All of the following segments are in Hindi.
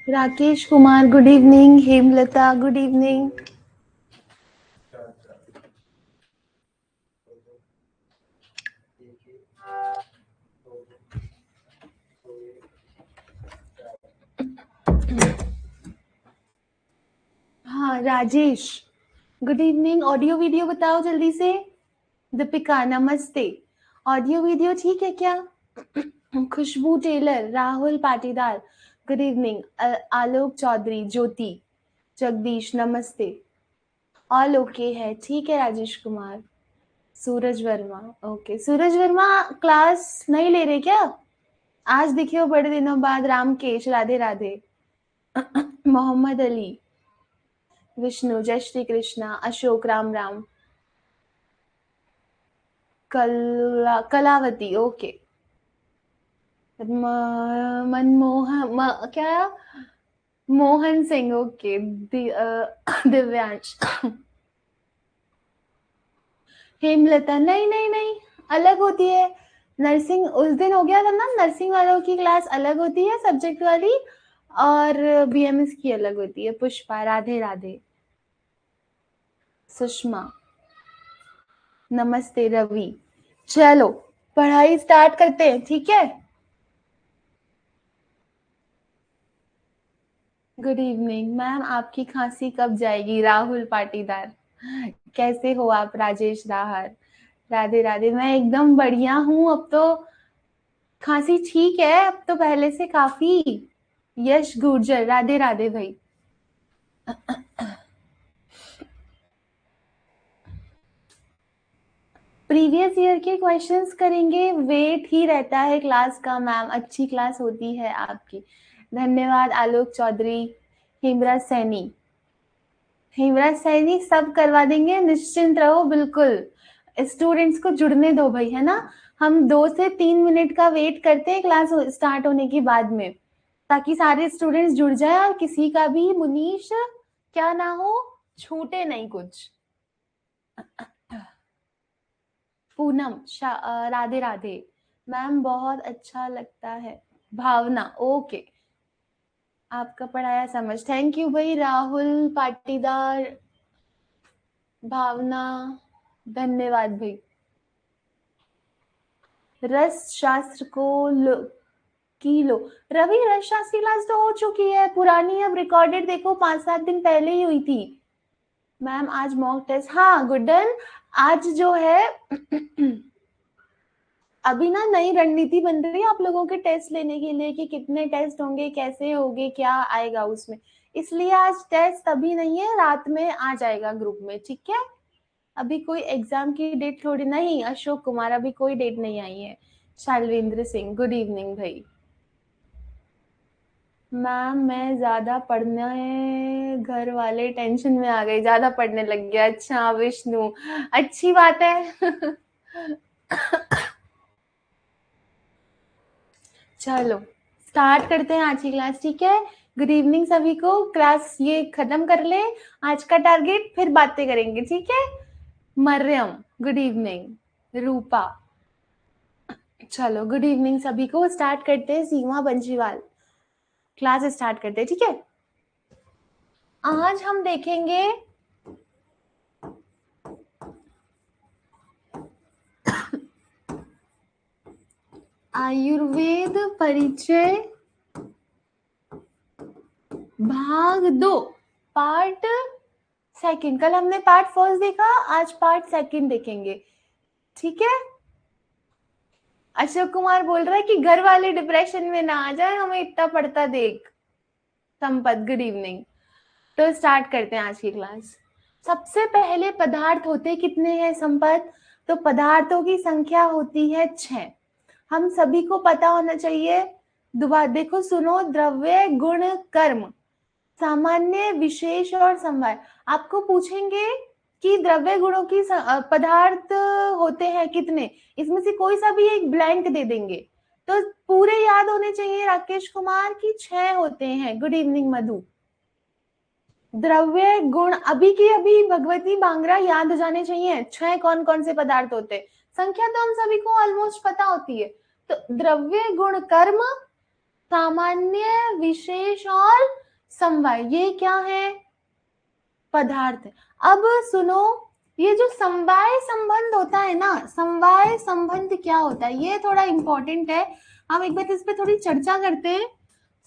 Rakesh Kumar good evening, Hemlata good evening. हाँ Rajesh good evening. Audio video बताओ जल्दी से। दीपिका नमस्ते। ऑडियो वीडियो ठीक है क्या? Khushboo Tailor, Rahul Patidar good evening. आलोक चौधरी, ज्योति, जगदीश नमस्ते। ऑल ओके है, ठीक है राजेश कुमार। सूरज वर्मा ओके। सूरज वर्मा क्लास नहीं ले रहे क्या? आज दिखे हो बड़े दिनों बाद। रामकेश राधे राधे। मोहम्मद अली, विष्णु जय श्री कृष्णा, अशोक राम राम, कलावती ओके। मनमोहन क्या, मोहन सिंह ओके। दिव्यांश। हेमलता नहीं नहीं नहीं, अलग होती है। नर्सिंग उस दिन हो गया था ना, नर्सिंग वालों की क्लास अलग होती है सब्जेक्ट वाली, और बीएमएस की अलग होती है। पुष्पा राधे राधे। सुषमा नमस्ते। रवि चलो पढ़ाई स्टार्ट करते हैं, ठीक है। गुड इवनिंग मैम, आपकी खांसी कब जाएगी? राहुल पाटीदार। कैसे हो आप? राजेश राहर राधे राधे। मैं एकदम बढ़िया हूँ, अब तो खांसी ठीक है, अब तो पहले से काफी। यश गुर्जर राधे राधे भाई। प्रीवियस ईयर के क्वेश्चंस करेंगे, वेट ही रहता है क्लास का मैम, अच्छी क्लास होती है आपकी। धन्यवाद आलोक चौधरी। हेमराज सैनी, हेमराज सैनी सब करवा देंगे, निश्चिंत रहो बिल्कुल। स्टूडेंट्स को जुड़ने दो भाई, है ना। हम 2 से 3 मिनट का वेट करते हैं क्लास स्टार्ट होने के बाद में, ताकि सारे स्टूडेंट्स जुड़ जाए और किसी का भी मुनीश क्या ना हो, छूटे नहीं कुछ। पूनम राधे राधे मैम, बहुत अच्छा लगता है। भावना ओके, आपका पढ़ाया समझ, थैंक यू भाई। राहुल पाटीदार, भावना धन्यवाद भाई। रस शास्त्र को लो। रवि रस शास्त्र क्लास तो हो चुकी है, पुरानी, अब रिकॉर्डेड देखो 5-7 दिन पहले ही हुई थी। मैम आज मॉक टेस्ट, हाँ गुडन। आज जो है अभी ना नई रणनीति बन रही है आप लोगों के टेस्ट लेने के लिए, कि कितने टेस्ट होंगे, कैसे होंगे, क्या आएगा उसमें। इसलिए आज टेस्ट अभी नहीं है, रात में आ जाएगा ग्रुप में, ठीक है। अभी कोई एग्जाम की डेट थोड़ी नहीं। अशोक कुमार अभी कोई डेट नहीं आई है। शालवेंद्र सिंह गुड इवनिंग भाई। मैम मैं ज्यादा पढ़ने, घर वाले टेंशन में आ गए, ज्यादा पढ़ने लग गया। अच्छा विष्णु, अच्छी बात है। चलो स्टार्ट करते हैं आज की क्लास, ठीक है। गुड इवनिंग सभी को। क्लास ये खत्म कर ले आज का टारगेट, फिर बातें करेंगे, ठीक है। Maryam good evening. रूपा चलो गुड इवनिंग सभी को। स्टार्ट करते हैं। सीमा बंशीवाल, क्लास स्टार्ट करते हैं, ठीक है। आज हम देखेंगे आयुर्वेद परिचय भाग 2 पार्ट सेकंड। कल हमने पार्ट फर्स्ट देखा, आज पार्ट सेकंड देखेंगे, ठीक है। अशोक कुमार बोल रहा है कि घर वाले डिप्रेशन में ना आ जाए हमें इतना पढ़ता देख। Sampat good evening. तो स्टार्ट करते हैं आज की क्लास। सबसे पहले पदार्थ होते कितने हैं संपत? तो पदार्थों की संख्या होती है 6। हम सभी को पता होना चाहिए। दोबारा देखो, सुनो, द्रव्य गुण कर्म, सामान्य विशेष और समवाय। आपको पूछेंगे कि द्रव्य गुणों की पदार्थ होते हैं कितने, इसमें से कोई सा भी एक ब्लैंक दे देंगे, तो पूरे याद होने चाहिए राकेश कुमार की 6 होते हैं। गुड इवनिंग मधु। द्रव्य गुण अभी की अभी भगवती बांगरा याद हो जाने चाहिए। 6 कौन कौन से पदार्थ होते हैं, संख्या तो हम सभी को ऑलमोस्ट पता होती है। तो द्रव्य गुण कर्म, सामान्य विशेष और समवाय, ये क्या है, पदार्थ। अब सुनो, ये जो समवाय संबंध होता है ना, समवाय संबंध क्या होता है, ये थोड़ा इंपॉर्टेंट है। हम एक बार इस पे थोड़ी चर्चा करते हैं।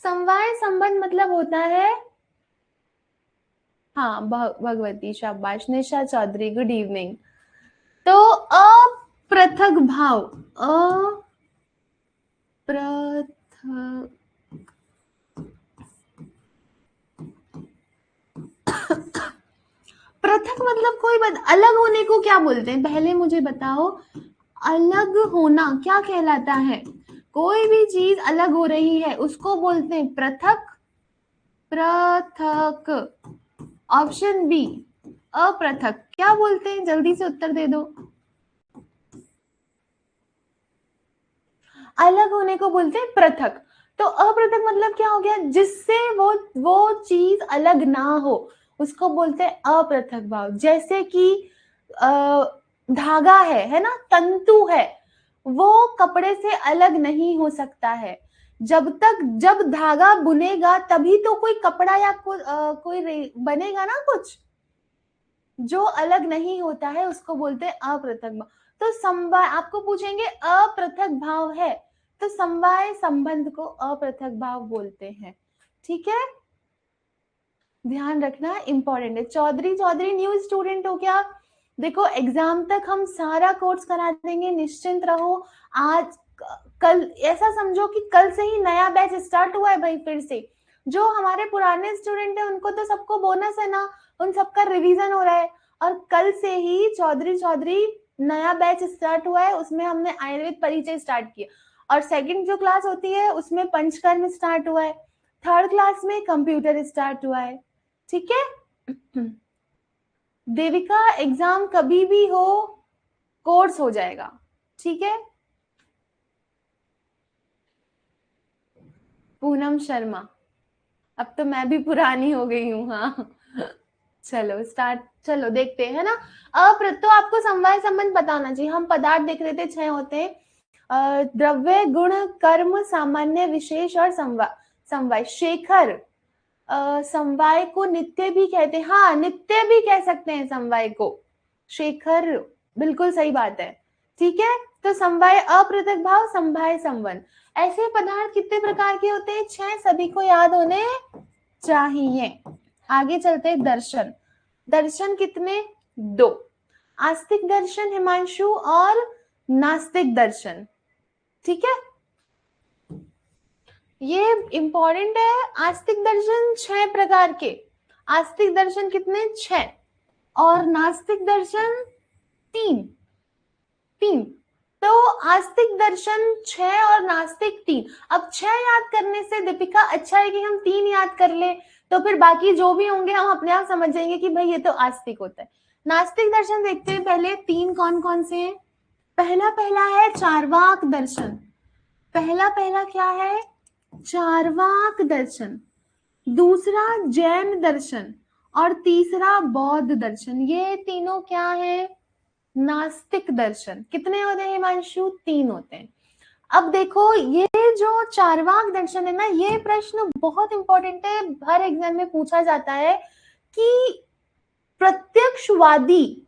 समवाय संबंध मतलब होता है, हाँ भगवती, शाबाश, निशा चौधरी, गुड इवनिंग। तो अपृथक भाव, अपृथक पृथक मतलब कोई अलग होने को क्या बोलते हैं, पहले मुझे बताओ। अलग होना क्या कहलाता है, कोई भी चीज अलग हो रही है उसको बोलते हैं पृथक। पृथक। ऑप्शन बी अपृथक, क्या बोलते हैं, जल्दी से उत्तर दे दो। अलग होने को बोलते हैं पृथक। तो अपृथक मतलब क्या हो गया, जिससे वो चीज अलग ना हो उसको बोलते हैं अपृथक भाव। जैसे कि धागा है ना, तंतु है, वो कपड़े से अलग नहीं हो सकता है। जब धागा बुनेगा तभी तो कोई कपड़ा या कोई बनेगा ना, कुछ जो अलग नहीं होता है उसको बोलते हैं अपृथक भाव। तो समवाय, आपको पूछेंगे अपृथक भाव है, तो समवाय संबंध को अपृथक भाव बोलते हैं। ठीक है, ध्यान रखना, इंपॉर्टेंट है। चौधरी न्यू स्टूडेंट हो क्या, देखो एग्जाम तक हम सारा कोर्स करा देंगे, निश्चिंत रहो। आज कल ऐसा समझो कि कल से ही नया बैच स्टार्ट हुआ है भाई। फिर से जो हमारे पुराने स्टूडेंट है उनको तो सबको बोनस है ना, उन सबका रिवीजन हो रहा है। और कल से ही चौधरी नया बैच स्टार्ट हुआ है, उसमें हमने आयुर्वेद परिचय स्टार्ट किया। और सेकंड जो क्लास होती है उसमें पंचकर्म स्टार्ट हुआ है। थर्ड क्लास में कंप्यूटर स्टार्ट हुआ है। ठीक है देविका, एग्जाम कभी भी हो कोर्स हो जाएगा। ठीक है, पूनम शर्मा, अब तो मैं भी पुरानी हो गई हूँ, हाँ। चलो स्टार्ट, चलो देखते हैं ना। तो आपको समवाय संबंध पता होना चाहिए। हम पदार्थ देख रहे थे, 6 होते हैं, द्रव्य गुण कर्म सामान्य विशेष और समवाय। शेखर, समवाय को नित्य भी कहते हैं, हाँ नित्य भी कह सकते हैं समवाय को। शेखर, बिल्कुल सही बात है। ठीक है, तो समवाय अपृथक भाव, समवाय संबंध। ऐसे पदार्थ कितने प्रकार के होते हैं, 6, सभी को याद होने चाहिए। आगे चलते हैं, दर्शन। दर्शन कितने, 2। आस्तिक दर्शन हिमांशु और नास्तिक दर्शन। ठीक है, ये इंपॉर्टेंट है। आस्तिक दर्शन 6 प्रकार के, आस्तिक दर्शन कितने, 6, और नास्तिक दर्शन 3। तो आस्तिक दर्शन 6 और नास्तिक 3। अब 6 याद करने से दीपिका अच्छा है कि हम 3 याद कर ले, तो फिर बाकी जो भी होंगे हम अपने आप समझ जाएंगे कि भाई ये तो आस्तिक होता है। नास्तिक दर्शन देखते हैं पहले, 3 कौन कौन से हैं। पहला है चार्वाक दर्शन। पहला क्या है, चार्वाक दर्शन। दूसरा जैन दर्शन, और तीसरा बौद्ध दर्शन। ये तीनों क्या है, नास्तिक दर्शन। कितने होते हैं हिमांशु, 3 होते हैं। अब देखो ये जो चार्वाक दर्शन है ना, ये प्रश्न बहुत इंपॉर्टेंट है, हर एग्जाम में पूछा जाता है कि प्रत्यक्षवादी,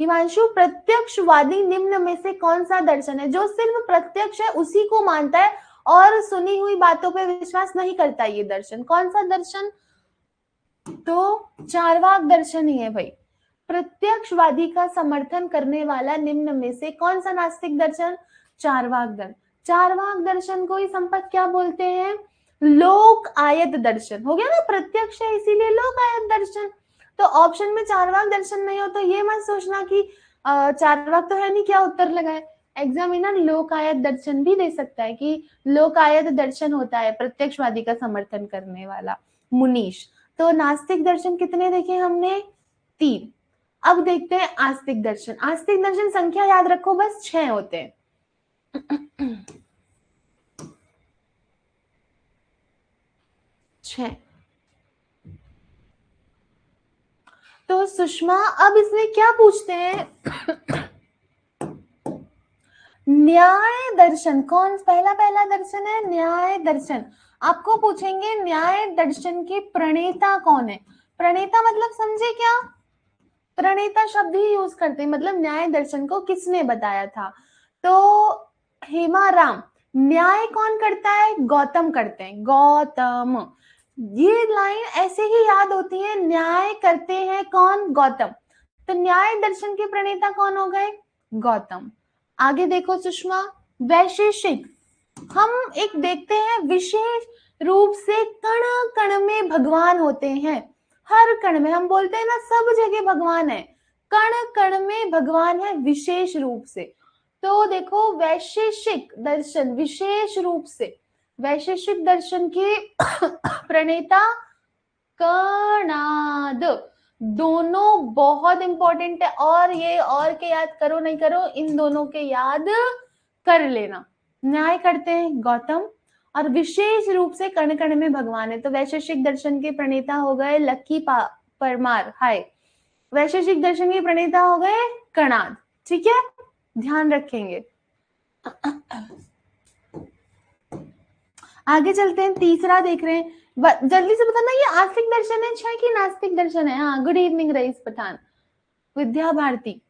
हिमांशु प्रत्यक्षवादी निम्न में से कौन सा दर्शन है, जो सिर्फ प्रत्यक्ष है उसी को मानता है और सुनी हुई बातों पे विश्वास नहीं करता। ये दर्शन कौन सा दर्शन, तो चार्वाक दर्शन ही है भाई। प्रत्यक्षवादी का समर्थन करने वाला निम्न में से कौन सा नास्तिक दर्शन, चार्वाक दर्शन। चार्वाक दर्शन को ही संपत क्या बोलते हैं, लोक आयत दर्शन। हो गया ना, प्रत्यक्ष है इसीलिए लोक आयत दर्शन। तो ऑप्शन में चार्वाक दर्शन नहीं हो तो ये मत सोचना कि चार्वाक तो है नहीं, क्या उत्तर लगाए। एग्जामिनर लोकायत दर्शन भी दे सकता है कि लोकायत दर्शन होता है प्रत्यक्षवादी का समर्थन करने वाला मुनीश। तो नास्तिक दर्शन कितने देखे हमने, 3। अब देखते हैं आस्तिक दर्शन। आस्तिक दर्शन संख्या याद रखो, बस 6 होते हैं। 6। तो सुषमा अब इसमें क्या पूछते हैं? न्याय दर्शन कौन पहला दर्शन है? न्याय दर्शन। आपको पूछेंगे न्याय दर्शन के प्रणेता कौन है? प्रणेता मतलब समझे क्या? प्रणेता शब्द ही यूज करते हैं, मतलब न्याय दर्शन को किसने बताया था? तो हेमाराम। न्याय कौन करता है? गौतम करते हैं, गौतम। ये लाइन ऐसे ही याद होती है, न्याय करते हैं कौन? गौतम। तो न्याय दर्शन के प्रणेता कौन हो गए? गौतम। आगे देखो सुषमा, वैशेषिक। हम एक देखते हैं विशेष रूप से कण कण में भगवान होते हैं, हर कण में। हम बोलते हैं ना सब जगह भगवान है, कण कण में भगवान है विशेष रूप से। तो देखो वैशेषिक दर्शन विशेष रूप से, वैशेषिक दर्शन के प्रणेता कणाद। दोनों बहुत इंपॉर्टेंट है, और ये और के याद करो नहीं करो, इन दोनों के याद कर लेना। न्याय करते हैं गौतम, और विशेष रूप से कण कण में भगवान है। तो वैशेषिक दर्शन के प्रणेता हो गए लक्की परमार। हाय। वैशेषिक दर्शन के प्रणेता हो गए कणाद। ठीक है, ध्यान रखेंगे। आगे चलते हैं, तीसरा देख रहे हैं। जल्दी से बताना, ये आस्तिक दर्शन है कि नास्तिक दर्शन है? हाँ, good evening rice Pathan, Vidya Bharati.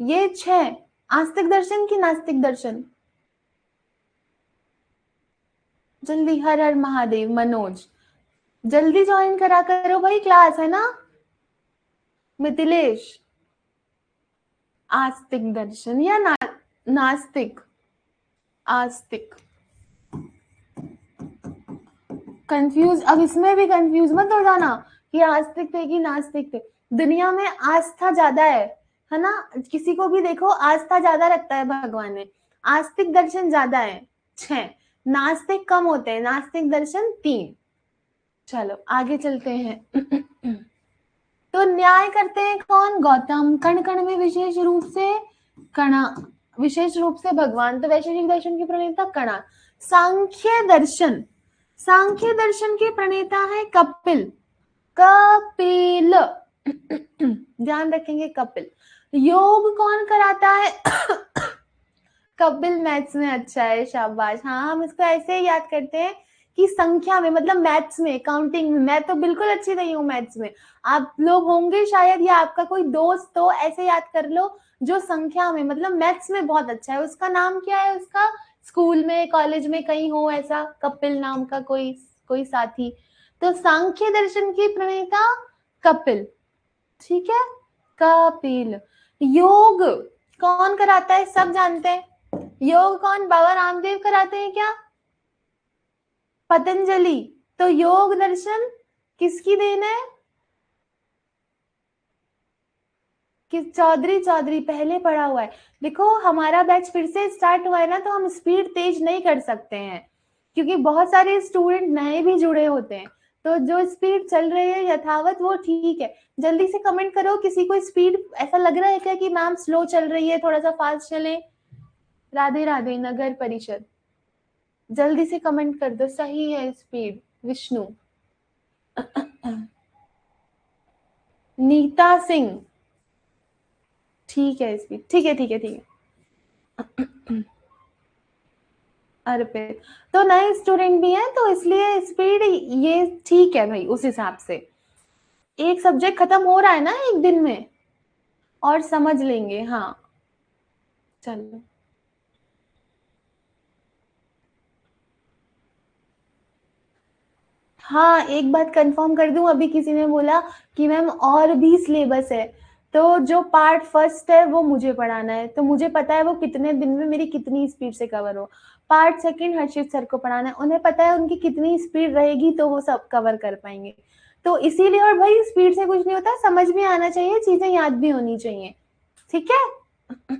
ये 6 आस्तिक दर्शन की नास्तिक दर्शन? जल्दी। हर हर महादेव मनोज, जल्दी ज्वाइन करा करो भाई, क्लास है ना। मिथिलेश, आस्तिक दर्शन या नास्तिक? आस्तिक। कंफ्यूज, अब इसमें भी कंफ्यूज मत हो जाना कि आस्तिक थे कि नास्तिक थे। दुनिया में आस्था ज्यादा है ना? किसी को भी देखो आस्था ज्यादा रखता है भगवान में। आस्तिक दर्शन ज्यादा है 6, नास्तिक कम होते हैं, नास्तिक दर्शन 3। चलो आगे चलते हैं। तो न्याय करते हैं कौन? गौतम। कण कण में विशेष रूप से कणा, विशेष रूप से भगवान। तो वैशेषिक दर्शन के प्रणेता कणा। सांख्य दर्शन, सांख्य दर्शन के प्रणेता है कपिल। कपिल, ध्यान रखेंगे कपिल। योग कौन कराता है? कपिल मैथ्स में अच्छा है, शाबाश। हाँ, हम इसको ऐसे ही याद करते हैं कि संख्या में, मतलब मैथ्स में, काउंटिंग में। मैं तो बिल्कुल अच्छी नहीं हूँ मैथ्स में, आप लोग होंगे शायद, या आपका कोई दोस्त हो, ऐसे याद कर लो जो संख्या में, मतलब मैथ्स में बहुत अच्छा है। उसका नाम क्या है? उसका स्कूल में कॉलेज में कहीं हो ऐसा कपिल नाम का कोई साथी। तो सांख्य दर्शन की प्रणेता कपिल। ठीक है, कपिल। योग कौन कराता है? सब जानते हैं। योग कौन? बाबा रामदेव कराते हैं क्या? पतंजलि। तो योग दर्शन किसकी देन है? किस? चौधरी पहले पढ़ा हुआ है। देखो हमारा बैच फिर से स्टार्ट हुआ है ना, तो हम स्पीड तेज नहीं कर सकते हैं, क्योंकि बहुत सारे स्टूडेंट नए भी जुड़े होते हैं। तो जो स्पीड चल रही है यथावत वो ठीक है। जल्दी से कमेंट करो, किसी को स्पीड ऐसा लग रहा है क्या कि मैम स्लो चल रही है, थोड़ा सा फास्ट चले? राधे राधे नगर परिषद, जल्दी से कमेंट कर दो, सही है स्पीड। विष्णु, नीता सिंह, ठीक है स्पीड, ठीक है ठीक है ठीक है। अर्पित, तो नए स्टूडेंट भी हैं तो इसलिए स्पीड ये ठीक है भाई, उस हिसाब से। एक सब्जेक्ट खत्म हो रहा है ना एक दिन में, और समझ लेंगे। हाँ चलो, हाँ एक बात कंफर्म कर दूं, अभी किसी ने बोला कि मैम और भी सिलेबस है। तो जो पार्ट फर्स्ट है वो मुझे पढ़ाना है, तो मुझे पता है वो कितने दिन में मेरी कितनी स्पीड से कवर हो। पार्ट सेकंड हर्षित सर को पढ़ाना है, उन्हें पता है उनकी कितनी स्पीड रहेगी तो वो सब कवर कर पाएंगे। तो इसीलिए, और भाई स्पीड से कुछ नहीं होता, समझ में आना चाहिए, चीजें याद भी होनी चाहिए। ठीक है,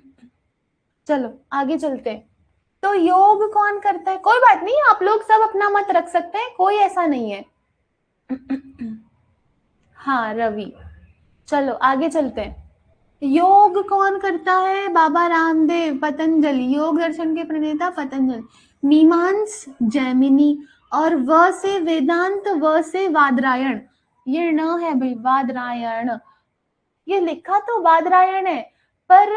चलो आगे चलते हैं। तो योग कौन करता है? कोई बात नहीं, आप लोग सब अपना मत रख सकते हैं, कोई ऐसा नहीं है। हाँ रवि, चलो आगे चलते हैं। योग कौन करता है? बाबा रामदेव। पतंजलि, योग दर्शन के प्रणेता पतंजलि। मीमांस जैमिनी, और व से वेदांत, व से वादरायण। ये न है भाई, वादरायण। ये लिखा तो बादरायण है, पर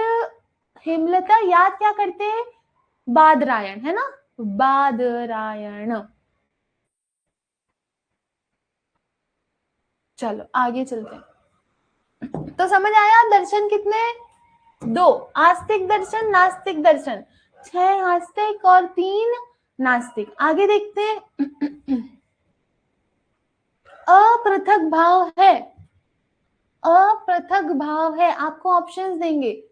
हेमलता याद क्या करते हैं? बादरायण, है ना, बादरायण। चलो आगे चलते हैं। तो समझ आया दर्शन कितने? 2, आस्तिक दर्शन, नास्तिक दर्शन। 6 आस्तिक और 3 नास्तिक। आगे देखते हैं। अपृथक भाव है, अपृथक भाव है, आपको ऑप्शंस देंगे।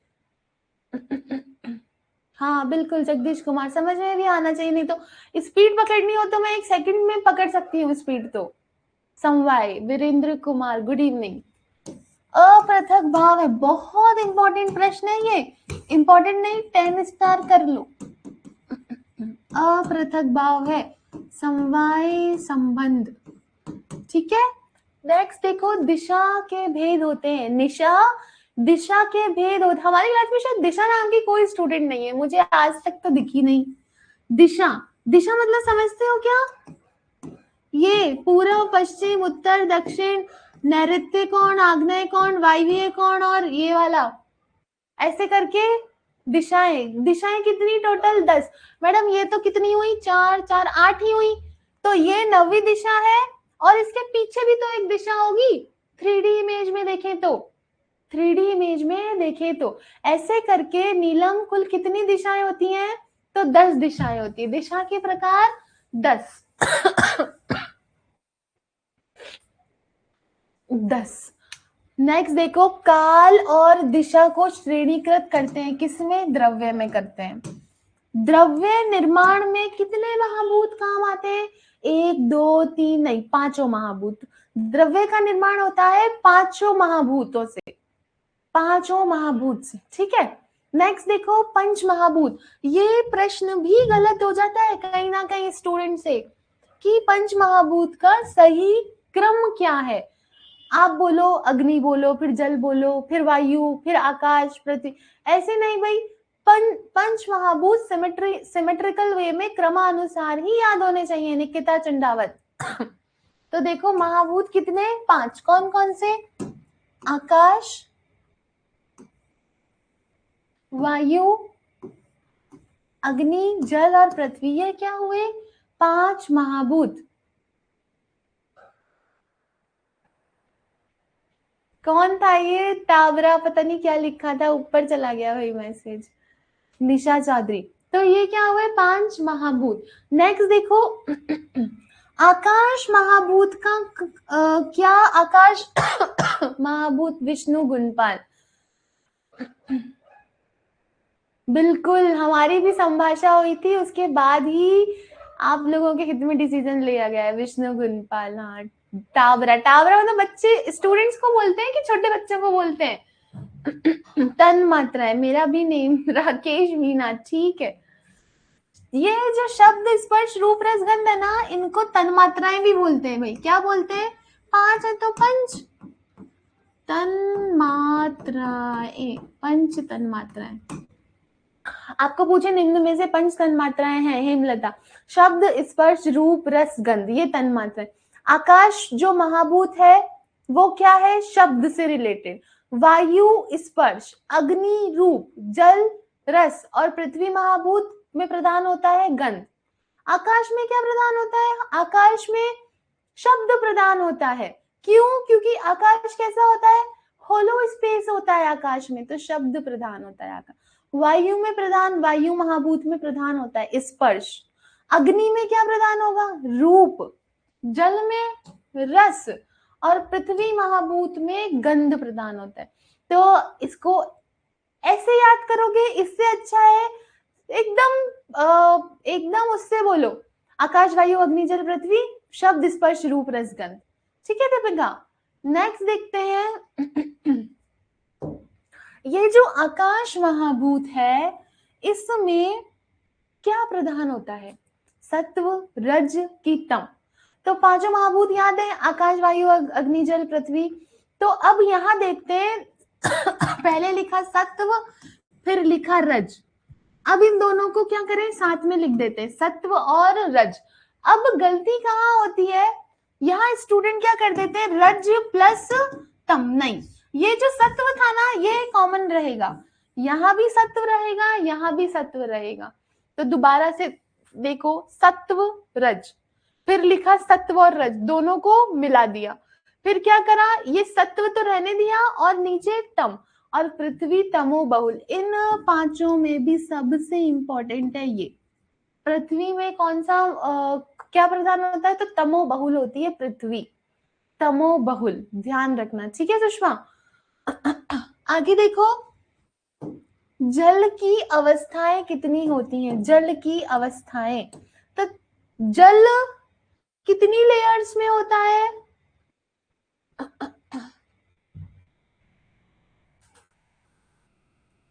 हाँ बिल्कुल जगदीश कुमार, समझ में भी आना चाहिए, नहीं तो स्पीड पकड़नी हो तो मैं 1 सेकंड में पकड़ सकती हूँ स्पीड। तो समवाय वीरेंद्र कुमार, गुड इवनिंग। अपृथक भाव है, बहुत इंपॉर्टेंट प्रश्न है ये, इंपॉर्टेंट नहीं 10 स्टार कर लो। अपृथक भाव है, समवाय संबंध, ठीक है। नेक्स्ट देखो, दिशा के भेद होते हैं, निशा दिशा के भेद होते। हमारी क्लास में शायद दिशा नाम की कोई स्टूडेंट नहीं है, मुझे आज तक तो दिखी नहीं। दिशा, दिशा मतलब समझते हो क्या? ये पूर्व पश्चिम उत्तर दक्षिण, नैऋत्य कोण, आग्नेय कोण, वायव्य कोण, और ये वाला ऐसे करके दिशाएं। दिशाएं कितनी टोटल? 10। मैडम ये तो कितनी हुई? 4 4 8 ही हुई। तो ये 9वीं दिशा है, और इसके पीछे भी तो एक दिशा होगी 3D इमेज में देखें तो। 3D इमेज में देखें तो ऐसे करके नीलम कुल कितनी दिशाएं होती हैं? तो 10 दिशाएं होती है। दिशा के प्रकार 10। 10। नेक्स्ट देखो, काल और दिशा को श्रेणीकृत करते हैं किसमें? द्रव्य में करते हैं। द्रव्य निर्माण में कितने महाभूत काम आते हैं? 1 2 3 नहीं, 5 महाभूत। द्रव्य का निर्माण होता है 5 महाभूतों से, 5 महाभूत से, ठीक है। नेक्स्ट देखो, पंच महाभूत। ये प्रश्न भी गलत हो जाता है कहीं ना कहीं स्टूडेंट से कि पंच महाभूत का सही क्रम क्या है। आप बोलो अग्नि, बोलो फिर जल, बोलो फिर वायु, फिर आकाश, पृथ्वी, ऐसे नहीं भाई। पंच महाभूत सिमेट्रिकल वे में क्रमानुसार ही याद होने चाहिए। निकिता चंडावत। तो देखो महाभूत कितने? 5। कौन कौन से? आकाश, वायु, अग्नि, जल और पृथ्वी। ये क्या हुए? 5 महाभूत। कौन था ये? टावरा, पता नहीं क्या लिखा था, ऊपर चला गया भाई मैसेज। निशा चौधरी। तो ये क्या हुए? 5 महाभूत। नेक्स्ट देखो, आकाश महाभूत का क्या? आकाश महाभूत विष्णु गुणपाल। बिल्कुल, हमारी भी संभाषा हुई थी, उसके बाद ही आप लोगों के हित में डिसीजन लिया गया है। विष्णु गुणपाल। हाँ, टावरा, टावरा मतलब बच्चे स्टूडेंट्स को बोलते हैं कि छोटे बच्चों को बोलते हैं? तन मात्रा है, मेरा भी नेम राकेश मीना, ठीक है। ये जो शब्द स्पर्श रूप रस गंध है ना, इनको तन मात्राएं भी बोलते हैं भाई। क्या बोलते हैं? 5 है तो पंच तन मात्राएं, पंच तन मात्राएं। आपको पूछे निम्न में से पंच तन मात्राएं हैं हेमलता? शब्द स्पर्श रूप रस गंध, ये तन मात्राएं। आकाश जो महाभूत है वो क्या है? शब्द से रिलेटेड। वायु स्पर्श, अग्नि रूप, जल रस, और पृथ्वी महाभूत में प्रदान होता है गंध। आकाश में क्या प्रदान होता है? आकाश में शब्द प्रदान होता है। क्यों? क्योंकि आकाश कैसा होता है? होलो स्पेस होता है आकाश में, तो शब्द प्रदान होता है आकाश। वायु में प्रदान, वायु महाभूत में प्रदान होता है स्पर्श। अग्नि में क्या प्रदान होगा? रूप। जल में रस, और पृथ्वी महाभूत में गंध प्रदान होता है। तो इसको ऐसे याद करोगे, इससे अच्छा है एकदम उससे बोलो, आकाश वायु अग्नि जल पृथ्वी, शब्द स्पर्श रूप रस गंध, ठीक है दीपिका। नेक्स्ट देखते हैं। ये जो आकाश महाभूत है, इसमें क्या प्रधान होता है? सत्व, रज की तम। तो 5 महाभूत याद है, आकाश वायु अग्नि जल पृथ्वी। तो अब यहां देखते हैं, पहले लिखा सत्व, फिर लिखा रज। अब इन दोनों को क्या करें? साथ में लिख देते हैं, सत्व और रज। अब गलती कहाँ होती है? यहाँ स्टूडेंट क्या कर देते हैं? रज प्लस तम, नहीं, ये जो सत्व था ना ये कॉमन रहेगा, यहाँ भी सत्व रहेगा, यहाँ भी सत्व रहेगा। तो दोबारा से देखो, सत्व रज, फिर लिखा सत्व और रज दोनों को मिला दिया, फिर क्या करा, ये सत्व तो रहने दिया और नीचे तम, और पृथ्वी तमो बहुल। इन पांचों में भी सबसे इंपॉर्टेंट है ये, पृथ्वी में कौन सा क्या प्रधान होता है, तो तमो बहुल होती है पृथ्वी, तमो बहुल, ध्यान रखना, ठीक है सुषमा। आगे देखो, जल की अवस्थाएं कितनी होती हैं, जल की अवस्थाएं, तो जल कितनी लेयर्स में होता है,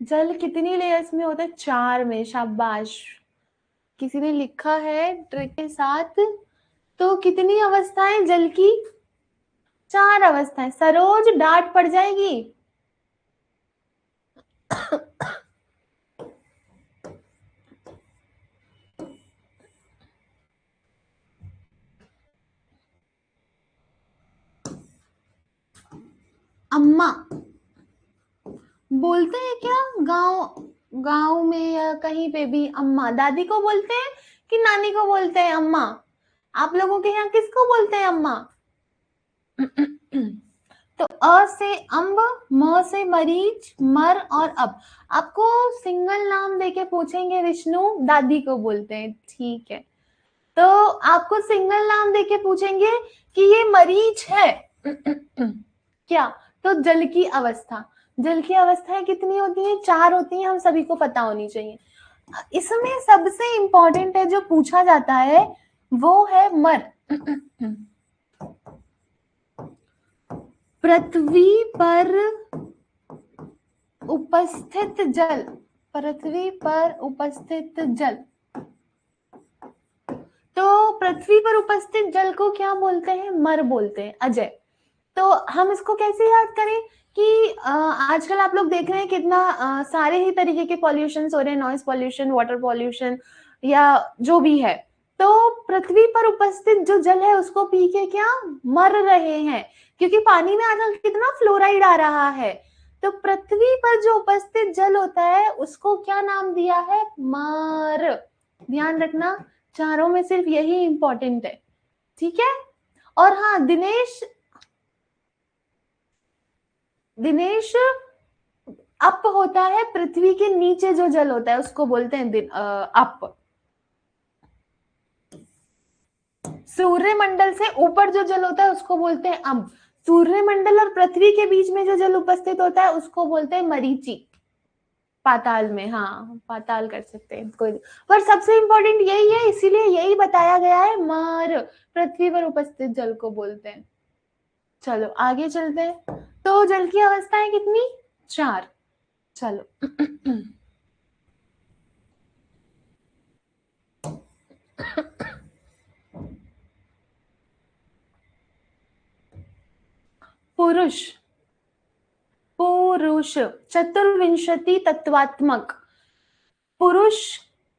जल कितनी लेयर्स में होता है, 4 में, शाबाश, किसी ने लिखा है ट्रिक के साथ। तो कितनी अवस्थाएं जल की, 4 अवस्थाएं। सरोज डांट पड़ जाएगी। अम्मा बोलते हैं क्या गांव, गांव में या कहीं पे भी अम्मा, दादी को बोलते हैं कि नानी को बोलते हैं अम्मा, आप लोगों के यहाँ किसको बोलते हैं अम्मा। तो अ से अम्ब, म से मरीच, मर और अब। आपको सिंगल नाम देके पूछेंगे विष्णु, दादी को बोलते हैं, ठीक है। तो आपको सिंगल नाम देके पूछेंगे कि ये मरीच है क्या, तो जल की अवस्था, जल की अवस्थाएं कितनी होती हैं, 4 होती हैं, हम सभी को पता होनी चाहिए। इसमें सबसे इंपॉर्टेंट है जो पूछा जाता है वो है मर। पृथ्वी पर उपस्थित जल, पृथ्वी पर उपस्थित जल, तो पृथ्वी पर उपस्थित जल को क्या बोलते हैं, मर बोलते हैं। अजय, तो हम इसको कैसे याद करें कि आजकल आप लोग देख रहे हैं कितना सारे ही तरीके के पॉल्यूशन हो रहे हैं, नॉइज पॉल्यूशन, वाटर पॉल्यूशन या जो भी है। तो पृथ्वी पर उपस्थित जो जल है उसको पी के क्या मर रहे हैं, क्योंकि पानी में आजकल कितना फ्लोराइड आ रहा है। तो पृथ्वी पर जो उपस्थित जल होता है उसको क्या नाम दिया है, मर। ध्यान रखना, चारों में सिर्फ यही इंपॉर्टेंट है, ठीक है। और हाँ दिनेश, दिनेश अप होता है पृथ्वी के नीचे जो जल होता है उसको बोलते हैं अप। सूर्यमंडल से ऊपर जो जल होता है उसको बोलते हैं अम्ब। सूर्यमंडल और पृथ्वी के बीच में जो जल उपस्थित होता है उसको बोलते हैं मरीची। पाताल में, हाँ पाताल कर सकते हैं कोई, पर सबसे इंपॉर्टेंट यही है, इसीलिए यही बताया गया है, मर, पृथ्वी पर उपस्थित जल को बोलते हैं। चलो आगे चलते हैं। तो जल की अवस्थाएं कितनी, 4। चलो पुरुष, पुरुष चतुर्विंशति तत्वात्मक, पुरुष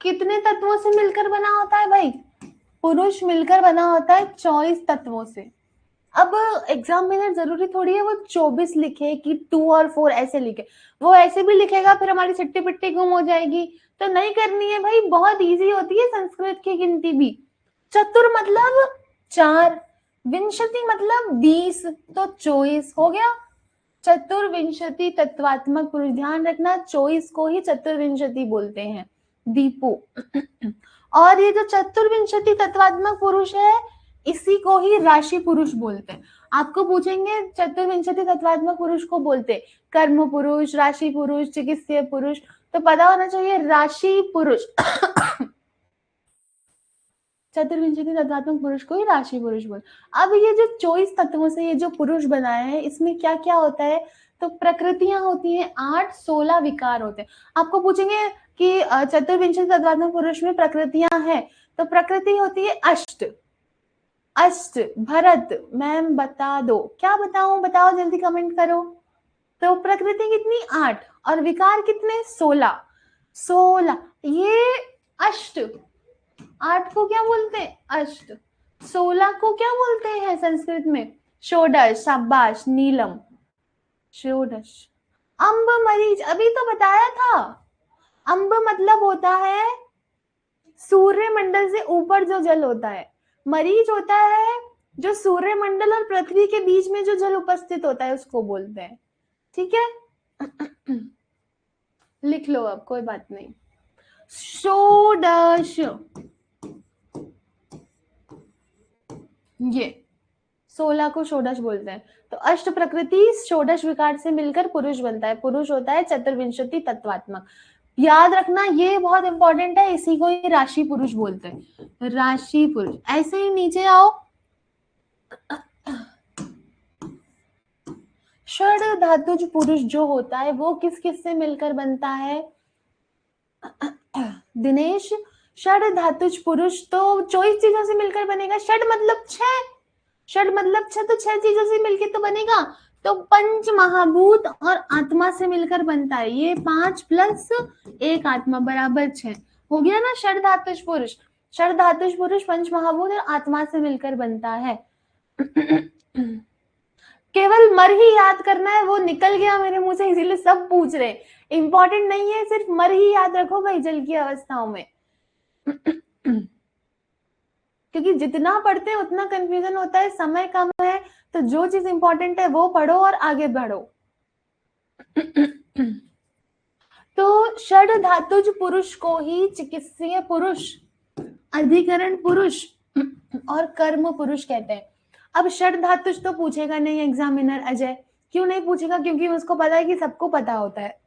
कितने तत्वों से मिलकर बना होता है भाई, पुरुष मिलकर बना होता है 24 तत्वों से। अब एग्जामिनर जरूरी थोड़ी है वो 24 लिखे कि 2 और 4 ऐसे लिखे, वो ऐसे भी लिखेगा फिर हमारी सिट्टी पिट्टी गुम हो जाएगी, तो नहीं करनी है भाई, बहुत इजी होती है संस्कृत की गिनती भी। चतुर मतलब 4, विंशति मतलब 20, तो 24 हो गया, चतुर्विंशति तत्वात्मक पुरुष। ध्यान रखना 24 को ही चतुर्विंशति बोलते हैं, दीपू। और ये जो चतुर्विंशति तत्वात्मक पुरुष है इसी को ही राशि पुरुष बोलते हैं। आपको पूछेंगे चतुर्विंशति तत्वात्मक पुरुष को बोलते कर्म पुरुष, राशि पुरुष, चिकित्सीय पुरुष, तो पता होना चाहिए राशि पुरुष। चतुर्विंशति तत्वात्मक पुरुष को ही राशि पुरुष बोल। अब ये जो 24 तत्वों से ये जो पुरुष बनाया है इसमें क्या क्या होता है, तो प्रकृतियां होती हैं 8, 16 विकार होते हैं। आपको पूछेंगे कि चतुर्विंशति तत्वात्मक पुरुष में प्रकृतियां हैं, तो प्रकृति होती है अष्ट, अष्ट। भरत मैम बता दो, क्या बताऊं, बताओ जल्दी कमेंट करो। तो प्रकृति कितनी, 8, और विकार कितने, 16, 16। ये अष्ट, 8 को क्या बोलते हैं, अष्ट। 16 को क्या बोलते हैं संस्कृत में, षोडश, शाबाश नीलम। षोडश। अम्ब मरीच, अभी तो बताया था। अम्ब मतलब होता है सूर्यमंडल से ऊपर जो जल होता है। मरीच होता है जो सूर्यमंडल और पृथ्वी के बीच में जो जल उपस्थित होता है उसको बोलते हैं। ठीक है, लिख लो अब, कोई बात नहीं। षोडश, ये 16 को षोडश बोलते हैं। तो अष्ट प्रकृति षोडश विकार से मिलकर पुरुष बनता है। पुरुष होता है चतुर्विंशति तत्वात्मक। याद रखना, ये बहुत इंपॉर्टेंट है, इसी को ही राशि पुरुष बोलते हैं। राशि पुरुष। ऐसे ही नीचे आओ, षड धातुज पुरुष जो होता है वो किस किस से मिलकर बनता है दिनेश? षड धातुज पुरुष तो 24 चीजों से मिलकर बनेगा। षड मतलब 6, षड मतलब 6, तो 6 चीजों से मिलकर तो बनेगा। तो पंच महाभूत और आत्मा से मिलकर बनता है। ये 5 प्लस 1 आत्मा बराबर 6 हो गया ना षड धातुज पुरुष। षड धातुज पुरुष पंच महाभूत और आत्मा से मिलकर बनता है। केवल मर ही याद करना है, वो निकल गया मेरे मुंह से इसीलिए सब पूछ रहे हैं। इंपॉर्टेंट नहीं है, सिर्फ मर ही याद रखो भाई जल की अवस्थाओं में। क्योंकि जितना पढ़ते हैं उतना कंफ्यूजन होता है, समय कम है, तो जो चीज इंपॉर्टेंट है वो पढ़ो और आगे बढ़ो। तो षड धातुज पुरुष को ही चिकित्सीय पुरुष, अधिकरण पुरुष और कर्म पुरुष कहते हैं। अब षड धातुज तो पूछेगा नहीं एग्जामिनर अजय। क्यों नहीं पूछेगा? क्योंकि उसको पता है कि सबको पता होता है।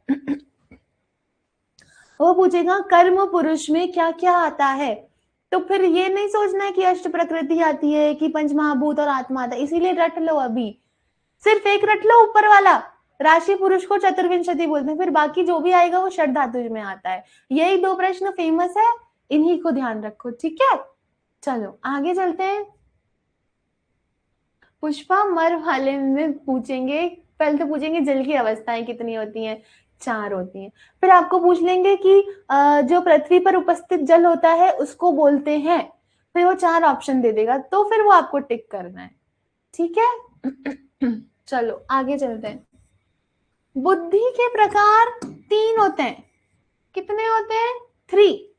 वो पूछेगा कर्म पुरुष में क्या क्या आता है। तो फिर ये नहीं सोचना है कि अष्ट प्रकृति आती है, कि पंच महाभूत और आत्मा आता है। इसीलिए रट लो, अभी सिर्फ एक रट लो, ऊपर वाला राशि पुरुष को चतुर्विंशति बोलते हैं, फिर बाकी जो भी आएगा वो षड धातुज में आता है। यही 2 प्रश्न फेमस है, इन्हीं को ध्यान रखो। ठीक है, चलो आगे चलते हैं। पुष्पा मर वाले में पूछेंगे, पहले तो पूछेंगे जल की अवस्थाएं कितनी होती हैं, 4 होती हैं। फिर आपको पूछ लेंगे कि जो पृथ्वी पर उपस्थित जल होता है उसको बोलते हैं। फिर वो 4 ऑप्शन दे देगा, तो फिर वो आपको टिक करना है। ठीक है, चलो आगे चलते हैं। बुद्धि के प्रकार 3 होते हैं। कितने होते हैं? 3।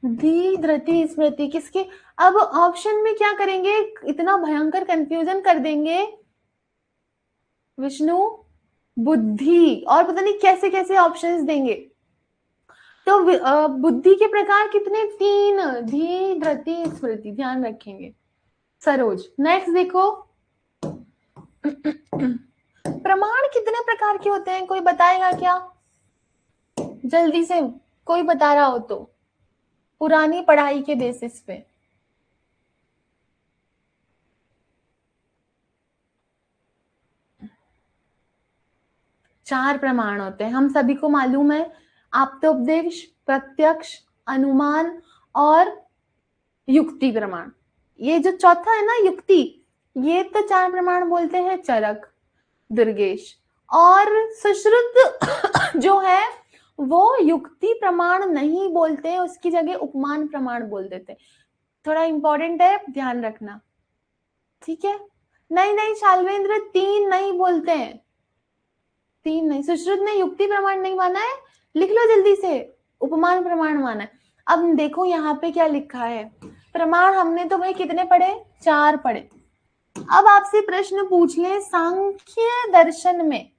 धी धृति स्मृति किसके? अब ऑप्शन में क्या करेंगे, इतना भयंकर कंफ्यूजन कर देंगे विष्णु, बुद्धि और पता नहीं कैसे कैसे ऑप्शंस देंगे। तो बुद्धि के प्रकार कितने? 3, धी धृति स्मृति, ध्यान रखेंगे। सरोज नेक्स्ट देखो, प्रमाण कितने प्रकार के होते हैं, कोई बताएगा क्या? जल्दी से कोई बता रहा हो तो, पुरानी पढ़ाई के बेसिस पे। चार प्रमाण होते हैं, हम सभी को मालूम है। आप्तोपदेश, प्रत्यक्ष, अनुमान और युक्ति प्रमाण। ये जो चौथा है ना युक्ति, ये तो 4 प्रमाण बोलते हैं चरक, दुर्गेश और सुश्रुत जो है वो युक्ति प्रमाण नहीं बोलते हैं, उसकी जगह उपमान प्रमाण बोल देते हैं। थोड़ा इंपॉर्टेंट है, ध्यान रखना। ठीक है, नहीं शाल्वेंद्र 3 नहीं बोलते हैं, 3 नहीं। सुश्रुत ने युक्ति प्रमाण नहीं माना है, लिख लो जल्दी से, उपमान प्रमाण माना है। अब देखो यहाँ पे क्या लिखा है, प्रमाण हमने तो भाई कितने पढ़े? 4 पढ़े। अब आपसे प्रश्न पूछ ले सांख्य दर्शन में।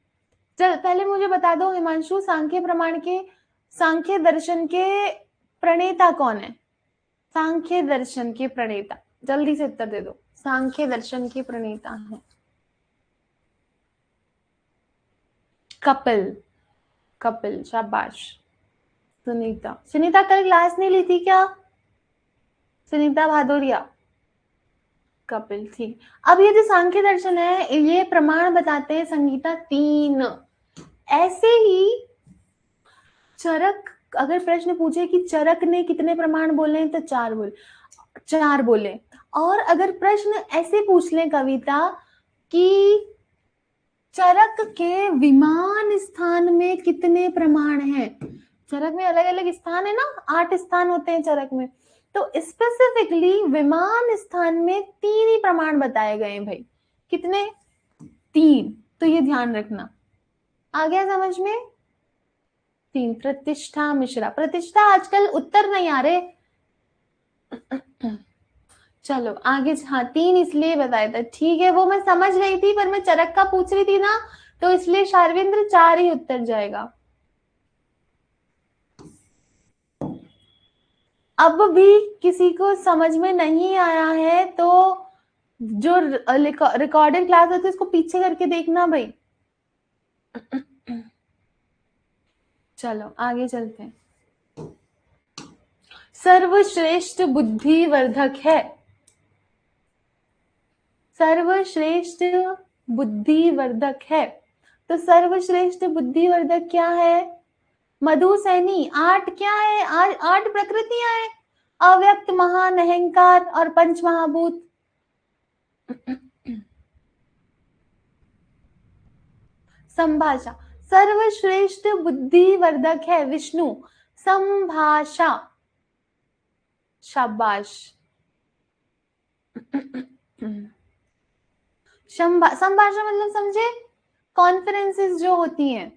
चल पहले मुझे बता दो हिमांशु, सांख्य प्रमाण के, सांख्य दर्शन के प्रणेता कौन है? सांख्य दर्शन के प्रणेता, जल्दी से उत्तर दे दो। सांख्य दर्शन के प्रणेता है कपिल। कपिल, शाबाश। सुनीता, सुनीता कल क्लास नहीं ली थी क्या? सुनीता भादोरिया। कपिल, ठीक। अब ये जो सांख्य दर्शन है ये प्रमाण बताते हैं संगीता 3। ऐसे ही चरक, अगर प्रश्न पूछे कि चरक ने कितने प्रमाण बोले तो 4 बोले। और अगर प्रश्न ऐसे पूछ ले कविता कि चरक के विमान स्थान में कितने प्रमाण हैं, चरक में अलग अलग स्थान है ना, 8 स्थान होते हैं चरक में, तो स्पेसिफिकली विमान स्थान में 3 ही प्रमाण बताए गए भाई। कितने? 3, तो ये ध्यान रखना। आ गया समझ में? 3। प्रतिष्ठा मिश्रा। प्रतिष्ठा आजकल उत्तर नहीं आ रहे। चलो आगे। हाँ 3 इसलिए बताया था, ठीक है वो मैं समझ गई थी, पर मैं चरक का पूछ रही थी ना, तो इसलिए शारविंद्र 4 ही उत्तर जाएगा। अब भी किसी को समझ में नहीं आया है तो जो रिकॉर्डेड क्लास होती है उसको पीछे करके देखना भाई। चलो आगे चलते हैं। सर्वश्रेष्ठ बुद्धिवर्धक है। सर्वश्रेष्ठ बुद्धिवर्धक है, तो सर्वश्रेष्ठ बुद्धिवर्धक क्या है? मधु सैनी। 8 क्या है? 8 प्रकृतियां हैं, अव्यक्त, महान, अहंकार और पंच महाभूत। संभाषा। सर्वश्रेष्ठ बुद्धिवर्धक है विष्णु। संभाषा। शाबाश। संभाषा मतलब समझे? कॉन्फ्रेंसेस जो होती हैं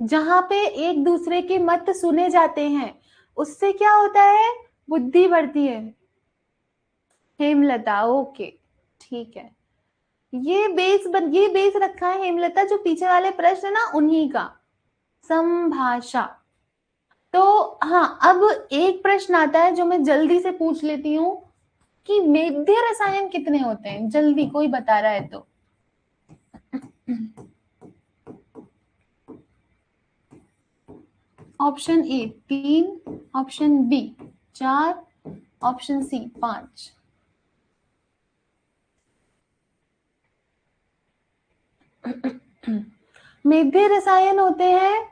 जहां पे एक दूसरे के मत सुने जाते हैं, उससे क्या होता है? बुद्धि बढ़ती है। हेमलता। ओके ठीक है, ये बेस रखा है हेमलता, जो पीछे वाले प्रश्न है ना उन्हीं का। संभाषा। तो हाँ, अब एक प्रश्न आता है जो मैं जल्दी से पूछ लेती हूँ कि मेध्य रसायन कितने होते हैं? जल्दी कोई बता रहा है तो। Option A 3, option B 4, option C 5। मेध्य रसायन होते हैं,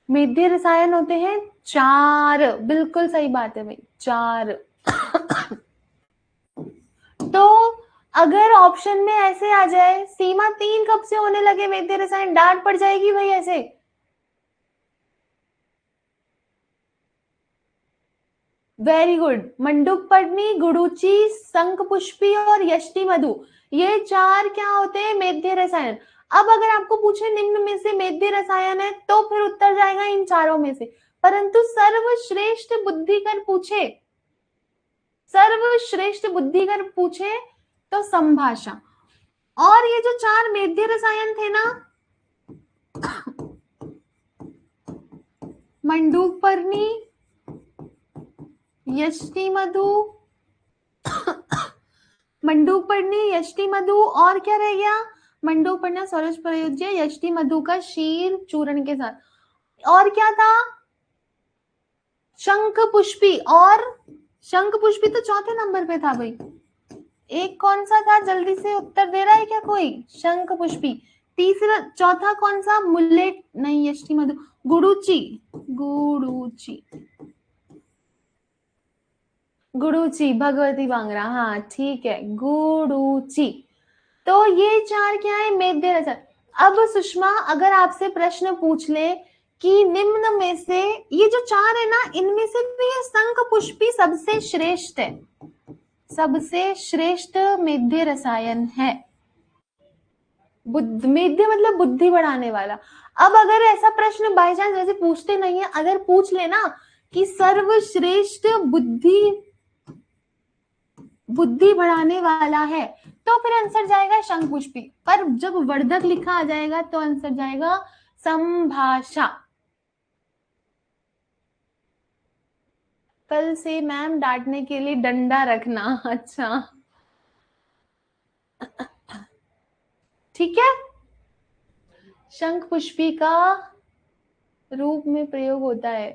मेध्य रसायन होते हैं 4। बिल्कुल सही बात है भाई, 4। तो अगर ऑप्शन में ऐसे आ जाए सीमा 3 कब से होने लगे मेध्य रसायन, डांट पड़ जाएगी भाई ऐसे। Very good. मंडूक पर्णी, गुडुचि, शंख पुष्पी और यष्टि मधु, ये 4 क्या होते हैं? मेध्य रसायन। अब अगर आपको पूछे निम्न में से मेध्य रसायन है, तो फिर उत्तर जाएगा इन चारों में से। परंतु सर्वश्रेष्ठ बुद्धिकर पूछे, सर्वश्रेष्ठ बुद्धिकर पूछे तो संभाषा। और ये जो 4 मेध्य रसायन थे ना, मंडूक पर्णी, यष्टि मधु, मंडूक पर्णी, यष्टि मधु, और क्या रह गया? मंडूक पर्णा स्वरज प्रयोज्य, यष्टि मधु का शीर चूर्ण के साथ, और क्या था? शंख पुष्पी। और शंख पुष्पी तो चौथे नंबर पे था भाई। एक कौन सा था? जल्दी से उत्तर दे रहा है क्या कोई? शंख पुष्पी। तीसरा, चौथा कौन सा? मुल्लेट नहीं, यष्टि मधु, गुडुचि। गुडुचि, गुडुचि भगवती बांगरा। हाँ ठीक है, गुडुचि। तो ये 4 क्या है? मेध्य रसायन। अब सुषमा अगर आपसे प्रश्न पूछ ले कि निम्न में से ये जो 4 है ना, इनमें से भी ये शंख पुष्पी सबसे श्रेष्ठ है, सबसे श्रेष्ठ मेध्य रसायन है। मेध्य मतलब बुद्धि बढ़ाने वाला। अब अगर ऐसा प्रश्न बाई चांस वैसे पूछते नहीं है, अगर पूछ लेना कि सर्वश्रेष्ठ बुद्धि बढ़ाने वाला है, तो फिर आंसर जाएगा शंख पुष्पी। पर जब वर्धक लिखा आ जाएगा तो आंसर जाएगा संभाषा। कल से मैम डांटने के लिए डंडा रखना। अच्छा ठीक है। शंख पुष्पी का रूप में प्रयोग होता है,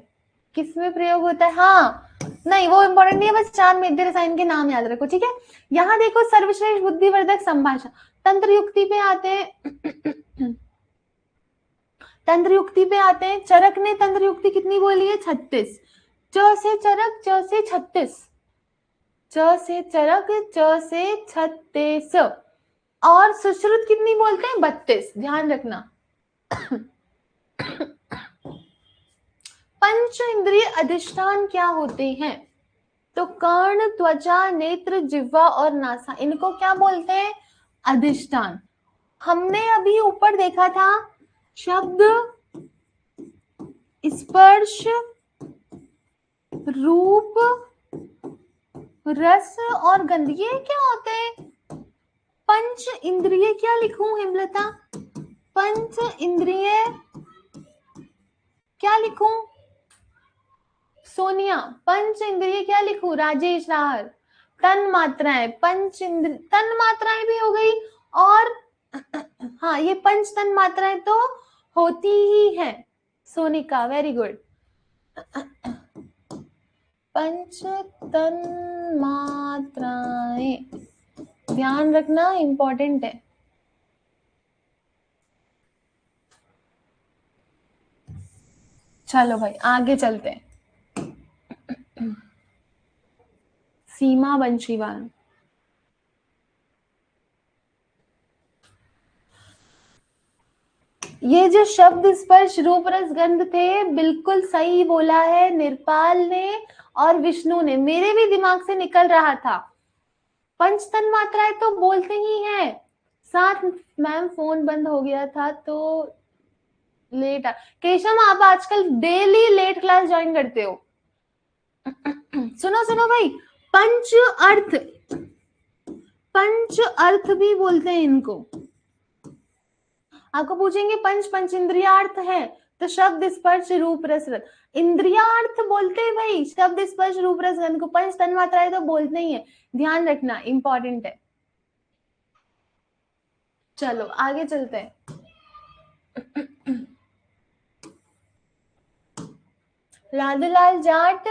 किसमें प्रयोग होता है? हाँ नहीं वो इंपॉर्टेंट नहीं है, बस 4 मेध्य रसायन के नाम याद रखो, ठीक है। यहाँ देखो सर्वश्रेष्ठ बुद्धिवर्धक संभाषा। तंत्र युक्ति पे आते हैं, तंत्र युक्ति पे आते हैं। चरक ने तंत्र युक्ति कितनी बोली है? 36। च से चरक, च से 36, च से चरक, च से 36। और सुश्रुत कितनी बोलते हैं? 32। ध्यान रखना। पंच इंद्रिय अधिष्ठान क्या होते हैं? तो कर्ण, त्वचा, नेत्र, जिह्वा और नासा, इनको क्या बोलते हैं? अधिष्ठान। हमने अभी ऊपर देखा था शब्द, स्पर्श, रूप, रस और गंध, ये क्या होते हैं? पंच इंद्रिय। क्या लिखूं हेमलता? पंच इंद्रिय क्या लिखूं? सोनिया, पंच इंद्रिय क्या लिखूं? राजेश राहर, तन मात्राएं, पंच इंद्रिय, तन मात्राएं भी हो गई, और हाँ ये पंच तन मात्राएं तो होती ही है। Sonika very good. पंच तन मात्राएं ध्यान रखना, इंपॉर्टेंट है। चलो भाई आगे चलते हैं। सीमा बंशीवाल, ये जो शब्द स्पर्श रूप रस गंध थे, बिल्कुल सही बोला है निरपाल ने और विष्णु ने, मेरे भी दिमाग से निकल रहा था। पंचतन मात्राएं तो बोलते ही हैं। साथ मैम फोन बंद हो गया था तो लेट केशव, आप आजकल डेली लेट क्लास ज्वाइन करते हो। सुनो सुनो भाई, पंच अर्थ, पंच अर्थ भी बोलते हैं इनको। आपको पूछेंगे पंच इंद्रियार्थ है, तो शब्द स्पर्श रूप रस गंध, इंद्रियार्थ बोलते हैं भाई, शब्द स्पर्श रूप रस गंध को, पंच तन मात्राएं तो बोलते ही है, ध्यान रखना, इंपॉर्टेंट है। चलो आगे चलते हैं। लादूलाल जाट,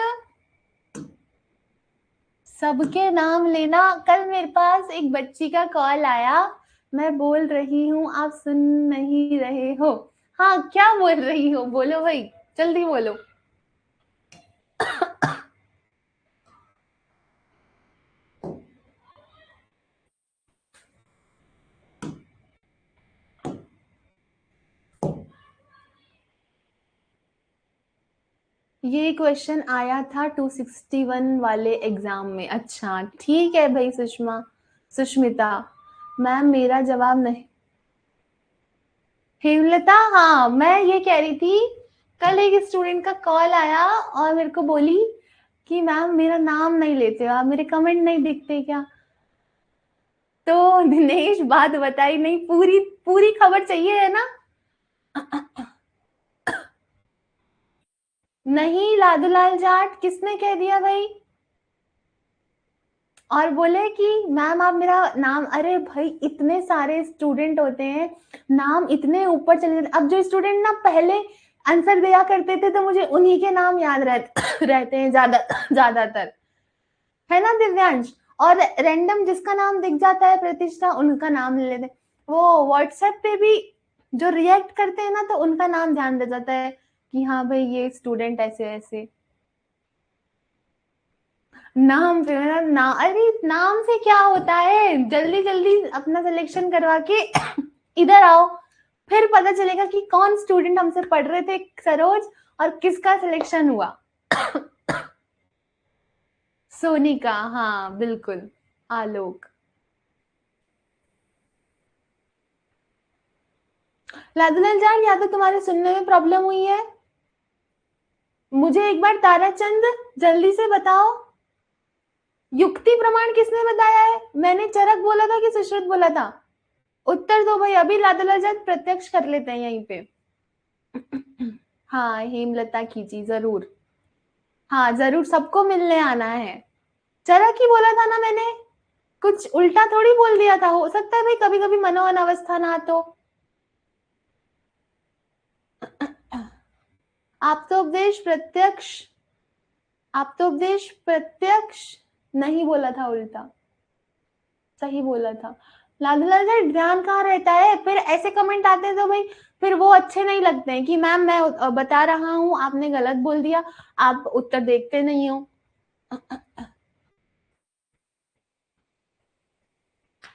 सबके नाम लेना। कल मेरे पास एक बच्ची का कॉल आया, मैं बोल रही हूँ, आप सुन नहीं रहे हो। हाँ क्या बोल रही हो, बोलो भाई, जल्दी बोलो। ये क्वेश्चन आया था 261 वाले एग्जाम में। अच्छा ठीक है भाई सुष्मिता मैम, मेरा जवाब नहीं। हेमलता, हाँ मैं ये कह रही थी, कल एक स्टूडेंट का कॉल आया और मेरे को बोली कि मैम मेरा नाम नहीं लेते हो आप, मेरे कमेंट नहीं दिखते क्या? तो दिनेश बात बताई नहीं, पूरी पूरी खबर चाहिए है ना? नहीं लादूलाल जाट, किसने कह दिया भाई? और बोले कि मैम आप मेरा नाम, अरे भाई इतने सारे स्टूडेंट होते हैं, नाम इतने ऊपर चले जाते। अब जो स्टूडेंट ना पहले आंसर दिया करते थे तो मुझे उन्हीं के नाम याद रहते हैं ज्यादातर, है ना दिव्यांश? और रैंडम जिसका नाम दिख जाता है प्रतिष्ठा, उनका नाम ले लेते। वो व्हाट्सएप पे भी जो रिएक्ट करते हैं ना, तो उनका नाम ध्यान दे जाता है कि हाँ भाई ये स्टूडेंट ऐसे ऐसे। नाम पे मेरा ना, अरे नाम से क्या होता है, जल्दी जल्दी अपना सिलेक्शन करवा के इधर आओ, फिर पता चलेगा कि कौन स्टूडेंट हमसे पढ़ रहे थे सरोज, और किसका सिलेक्शन हुआ। सोनिका, हाँ बिल्कुल, आलोक। लादूलाल जान, या तो तुम्हारे सुनने में प्रॉब्लम हुई है, मुझे एक बार ताराचंद जल्दी से बताओ, युक्ति प्रमाण किसने बताया है? मैंने चरक बोला था कि सुश्रुत बोला था? उत्तर दो भाई, अभी लादूलाल जान प्रत्यक्ष कर लेते हैं यहीं पे। हाँ हेमलता खींची जरूर, हाँ जरूर, सबको मिलने आना है। चरक ही बोला था ना मैंने, कुछ उल्टा थोड़ी बोल दिया था। हो सकता है भाई कभी कभी मनोवन अवस्था ना, तो आप तो उपदेश प्रत्यक्ष, आप तो उपदेश प्रत्यक्ष नहीं बोला था, उल्टा सही बोला था। लादूलाल जी ध्यान कहाँ रहता है, फिर ऐसे कमेंट आते हैं तो भाई फिर वो अच्छे नहीं लगते हैं कि मैम मैं बता रहा हूँ आपने गलत बोल दिया, आप उत्तर देखते नहीं हो।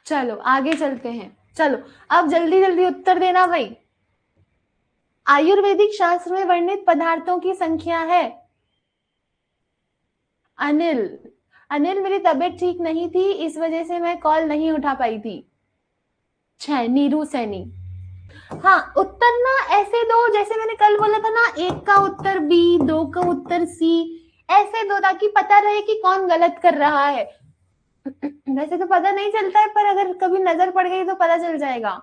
चलो आगे चलते हैं, चलो अब जल्दी जल्दी उत्तर देना भाई। आयुर्वेदिक शास्त्र में वर्णित पदार्थों की संख्या है। अनिल, अनिल मेरी तबीयत ठीक नहीं थी, इस वजह से मैं कॉल नहीं उठा पाई थी। 6 नीरू सैनी। हाँ, उत्तर ना ऐसे दो जैसे मैंने कल बोला था ना, एक का उत्तर बी, 2 का उत्तर सी, ऐसे दो ताकि पता रहे कि कौन गलत कर रहा है। वैसे तो पता नहीं चलता है, पर अगर कभी नजर पड़ गई तो पता चल जाएगा।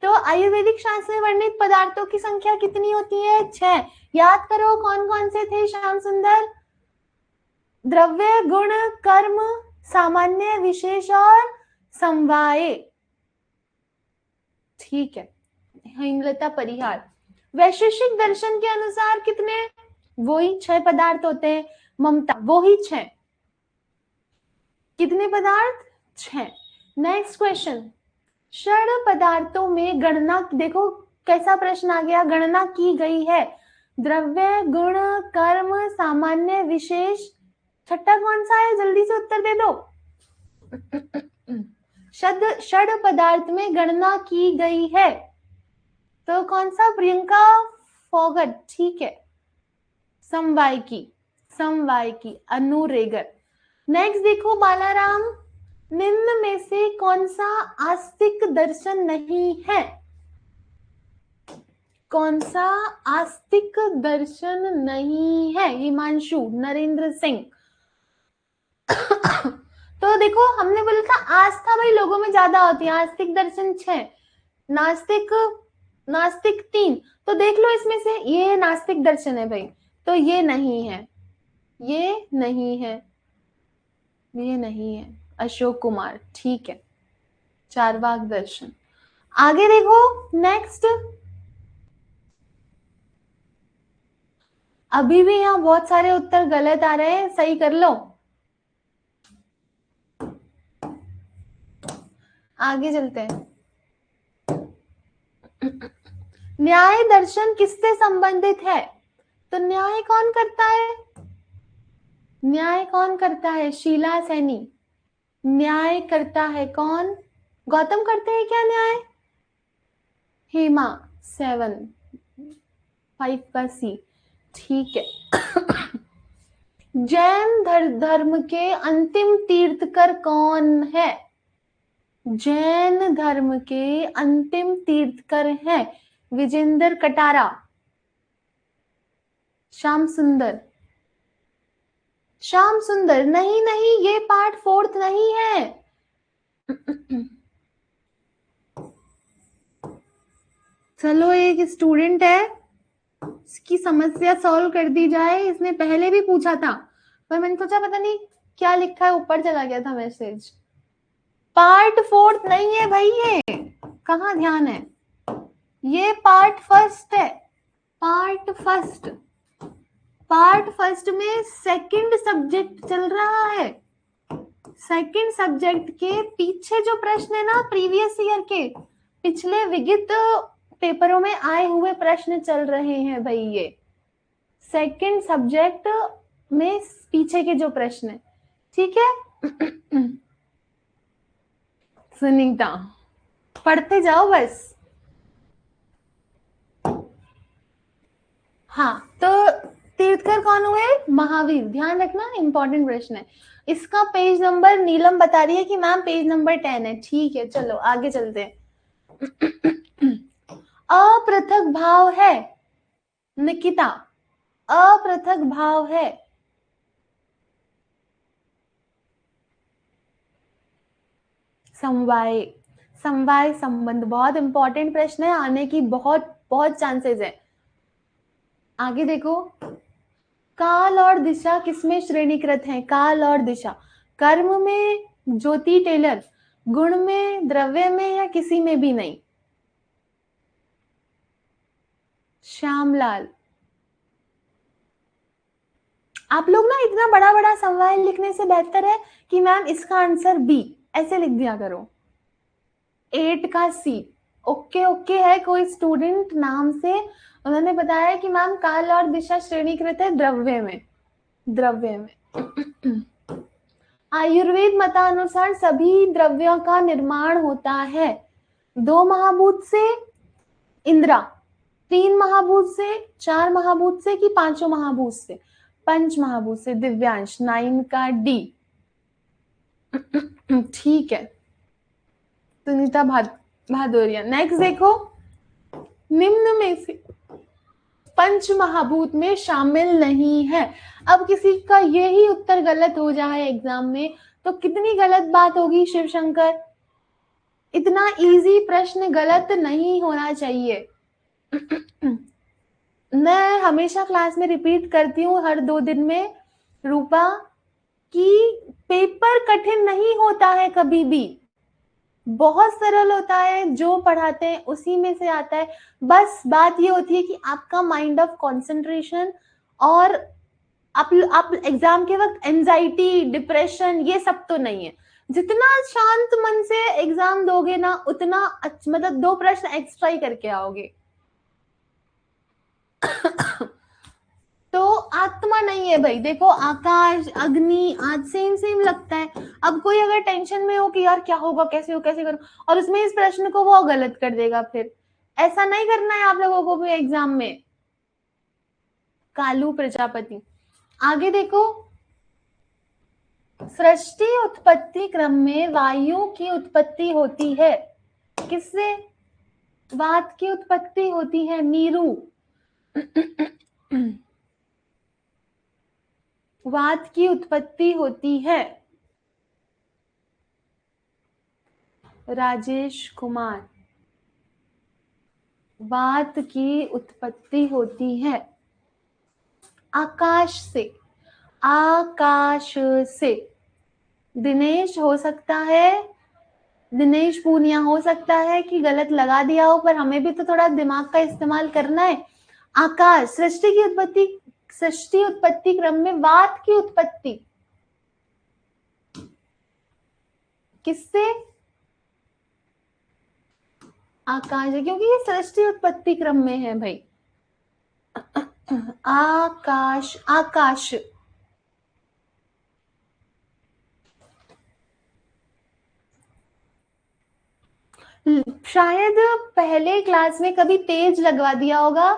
तो आयुर्वेदिक शास्त्र में वर्णित पदार्थों की संख्या कितनी होती है? 6। याद करो कौन कौन से थे श्याम सुंदर? द्रव्य, गुण, कर्म, सामान्य, विशेष और समवाय। ठीक है। हेमलता परिहार। वैशेषिक दर्शन के अनुसार कितने? वही 6 पदार्थ होते हैं। ममता, वही 6। कितने पदार्थ? 6। नेक्स्ट क्वेश्चन, षड पदार्थों में गणना, देखो कैसा प्रश्न आ गया, गणना की गई है। द्रव्य, गुण, कर्म, सामान्य, विशेष, छठा कौन सा है? जल्दी से उत्तर दे दो। षड पदार्थ में गणना की गई है तो कौन सा? प्रियंका फोगट, ठीक है। समवाय की अनुरेगर। नेक्स्ट देखो बालाराम, निम्न में से कौन सा आस्तिक दर्शन नहीं है? कौन सा आस्तिक दर्शन नहीं है? हिमांशु, नरेंद्र सिंह। तो देखो हमने बोला था आस्था भाई लोगों में ज्यादा होती है, आस्तिक दर्शन 6, नास्तिक 3। तो देख लो इसमें से, ये नास्तिक दर्शन है भाई, तो ये नहीं है, ये नहीं है, ये नहीं है। अशोक कुमार, ठीक है। चारवाक दर्शन। आगे देखो नेक्स्ट, अभी भी यहाँ बहुत सारे उत्तर गलत आ रहे हैं, सही कर लो। आगे चलते हैं। न्याय दर्शन किससे संबंधित है? तो न्याय कौन करता है? न्याय कौन करता है? शीला सैनी। न्याय करता है कौन? गौतम करते हैं क्या न्याय? हेमा 7, 5 का सी, ठीक है। जैन धर्म के अंतिम तीर्थकर कौन है? जैन धर्म के अंतिम तीर्थकर हैं विजेंद्र कटारा, श्याम सुंदर। श्याम सुंदर नहीं, नहीं, ये पार्ट 4 नहीं है। चलो एक स्टूडेंट है, इसकी समस्या सॉल्व कर दी जाए। इसने पहले भी पूछा था पर मैंने सोचा पता नहीं क्या लिखा है, ऊपर चला गया था मैसेज। पार्ट 4 नहीं है भाई, ये कहाँ ध्यान है, ये पार्ट 1 है। पार्ट फर्स्ट में सेकंड सब्जेक्ट चल रहा है। सेकंड सब्जेक्ट के पीछे जो प्रश्न है ना, प्रीवियस ईयर के पिछले विगित पेपरों में आए हुए प्रश्न चल रहे हैं भाई, ये सेकंड सब्जेक्ट में पीछे के जो प्रश्न है, ठीक है। सुनीता पढ़ते जाओ बस। हाँ, तो तीर्थकर कौन हुए? महावीर। ध्यान रखना, इंपॉर्टेंट प्रश्न है। इसका पेज नंबर नीलम बता रही है कि मैम पेज नंबर 10 है, ठीक है। चलो आगे चलते हैं। अपृथक भाव है, निकिता, अपृथक भाव है। समवाय संबंध, बहुत इंपॉर्टेंट प्रश्न है, आने की बहुत बहुत चांसेस है। आगे देखो, काल और दिशा किसमें श्रेणीकृत हैं? काल और दिशा, कर्म में ज्योति टेलर, गुण में, द्रव्य में, या किसी में भी नहीं? श्यामलाल। आप लोग ना इतना बड़ा बड़ा सवाल लिखने से बेहतर है कि मैम इसका आंसर बी ऐसे लिख दिया करो। 8 का सी। ओके है। कोई स्टूडेंट नाम से उन्होंने बताया कि मैम काल और दिशा श्रेणीकृत है द्रव्य में। आयुर्वेद मतानुसार सभी द्रव्यों का निर्माण होता है 2 महाभूत से, इंद्रा, 3 महाभूत से, 4 महाभूत से, कि 5 महाभूत से? 5 महाभूत से। दिव्यांश 9 का डी। ठीक है, सुनीता भादौरिया। नेक्स्ट देखो, निम्न में से पंच महाभूत में शामिल नहीं है। अब किसी का यही उत्तर गलत हो जाए एग्जाम में तो कितनी गलत बात होगी शिव शंकर। इतना इजी प्रश्न गलत नहीं होना चाहिए। मैं हमेशा क्लास में रिपीट करती हूँ हर 2 दिन में रूपा कि पेपर कठिन नहीं होता है कभी भी, बहुत सरल होता है, जो पढ़ाते हैं उसी में से आता है। बस बात ये होती है कि आपका माइंड ऑफ कंसंट्रेशन और आप एग्जाम के वक्त एंजाइटी डिप्रेशन ये सब तो नहीं है। जितना शांत मन से एग्जाम दोगे ना उतना मतलब 2 प्रश्न एक्स्ट्रा ही करके आओगे। तो आत्मा नहीं है भाई, देखो आकाश अग्नि आज सेम सेम लगता है। अब कोई अगर टेंशन में हो कि यार क्या होगा, कैसे हो, कैसे करूं, और उसमें इस प्रश्न को वो गलत कर देगा, फिर ऐसा नहीं करना है आप लोगों को भी एग्जाम में। कालू प्रजापति। आगे देखो, सृष्टि उत्पत्ति क्रम में वायु की उत्पत्ति होती है। किससे? वात की उत्पत्ति होती है। नीरू। वात की उत्पत्ति होती है। राजेश कुमार। वात की उत्पत्ति होती है आकाश से। आकाश से। दिनेश हो सकता है, दिनेश पूनिया हो सकता है कि गलत लगा दिया हो, पर हमें भी तो थोड़ा दिमाग का इस्तेमाल करना है। आकाश, सृष्टि की उत्पत्ति, सृष्टि उत्पत्ति क्रम में वात की उत्पत्ति किससे? आकाश है, क्योंकि ये सृष्टि उत्पत्ति क्रम में है भाई। आकाश, आकाश। शायद पहले क्लास में कभी तेज लगवा दिया होगा,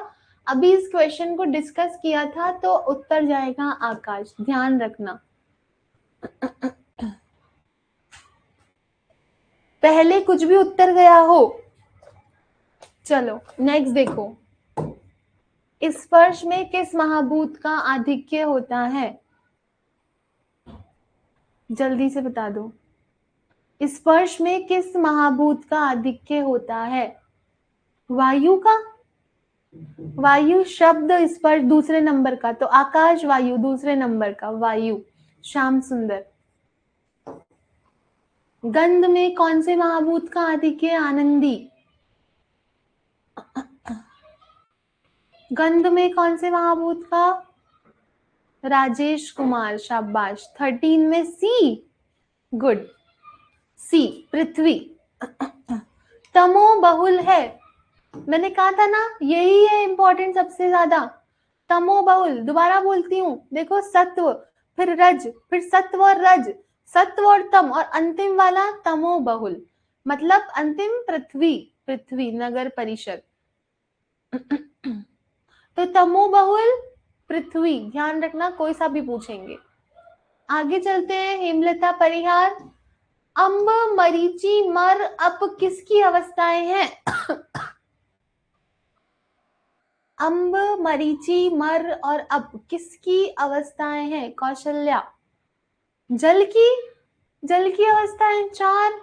अभी इस क्वेश्चन को डिस्कस किया था तो उत्तर जाएगा आकाश, ध्यान रखना। पहले कुछ भी उत्तर गया हो। चलो नेक्स्ट देखो, स्पर्श में किस महाभूत का आधिक्य होता है? जल्दी से बता दो। स्पर्श में किस महाभूत का आधिक्य होता है? वायु का। वायु शब्द स्पर्श दूसरे नंबर का, तो आकाश वायु दूसरे नंबर का, वायु। श्याम सुंदर। गंध में कौन से महाभूत का आधिक्य? आनंदी। गंध में कौन से महाभूत का? राजेश कुमार, शाबाश। 13 में सी, गुड, सी पृथ्वी। तमो बहुल है, मैंने कहा था ना यही है इंपॉर्टेंट सबसे ज्यादा। तमो बहुल, दोबारा बोलती हूँ, देखो सत्व, फिर रज, फिर सत्व और रज, सत्व और तम, और अंतिम वाला तमो बहुल, मतलब अंतिम पृथ्वी, पृथ्वी नगर परिषद। तो तमो बहुल पृथ्वी, ध्यान रखना, कोई सा भी पूछेंगे। आगे चलते हैं, हेमलता परिहार। अम्ब मरीचि मर अप किसकी अवस्थाएं हैं? अम्ब मरीचि मर और अब किसकी अवस्थाएं हैं? कौशल्या। जल की, जल की अवस्थाएं 4,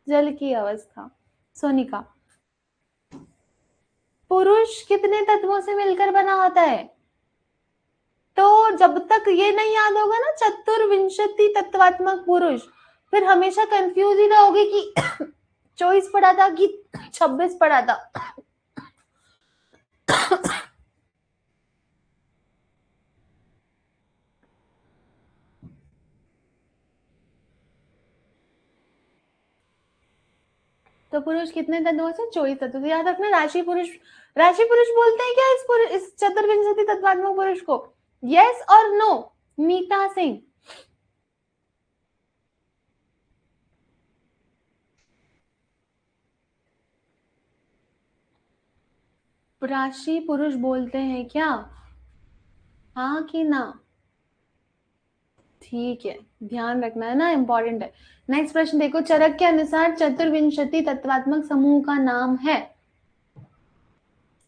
जल की अवस्था। सोनिका। पुरुष कितने तत्वों से मिलकर बना होता है? तो जब तक ये नहीं याद होगा ना चतुर्विंशति तत्वात्मक पुरुष, फिर हमेशा कंफ्यूज ही रहोगे कि 24 पढ़ा था कि 26 पढ़ा था। तो पुरुष कितने तत्वों से? 24 तत्वों से। याद रखना, राशि पुरुष, राशि पुरुष बोलते हैं क्या इस चतुर्विंशति तत्वात्मक पुरुष को? यस और नो? मीता सिंह। राशि पुरुष बोलते हैं क्या? हाँ कि ना? ठीक है, ध्यान रखना है ना, इंपॉर्टेंट है। नेक्स्ट प्रश्न देखो, चरक के अनुसार चतुर्विंशति तत्वात्मक समूह का नाम है।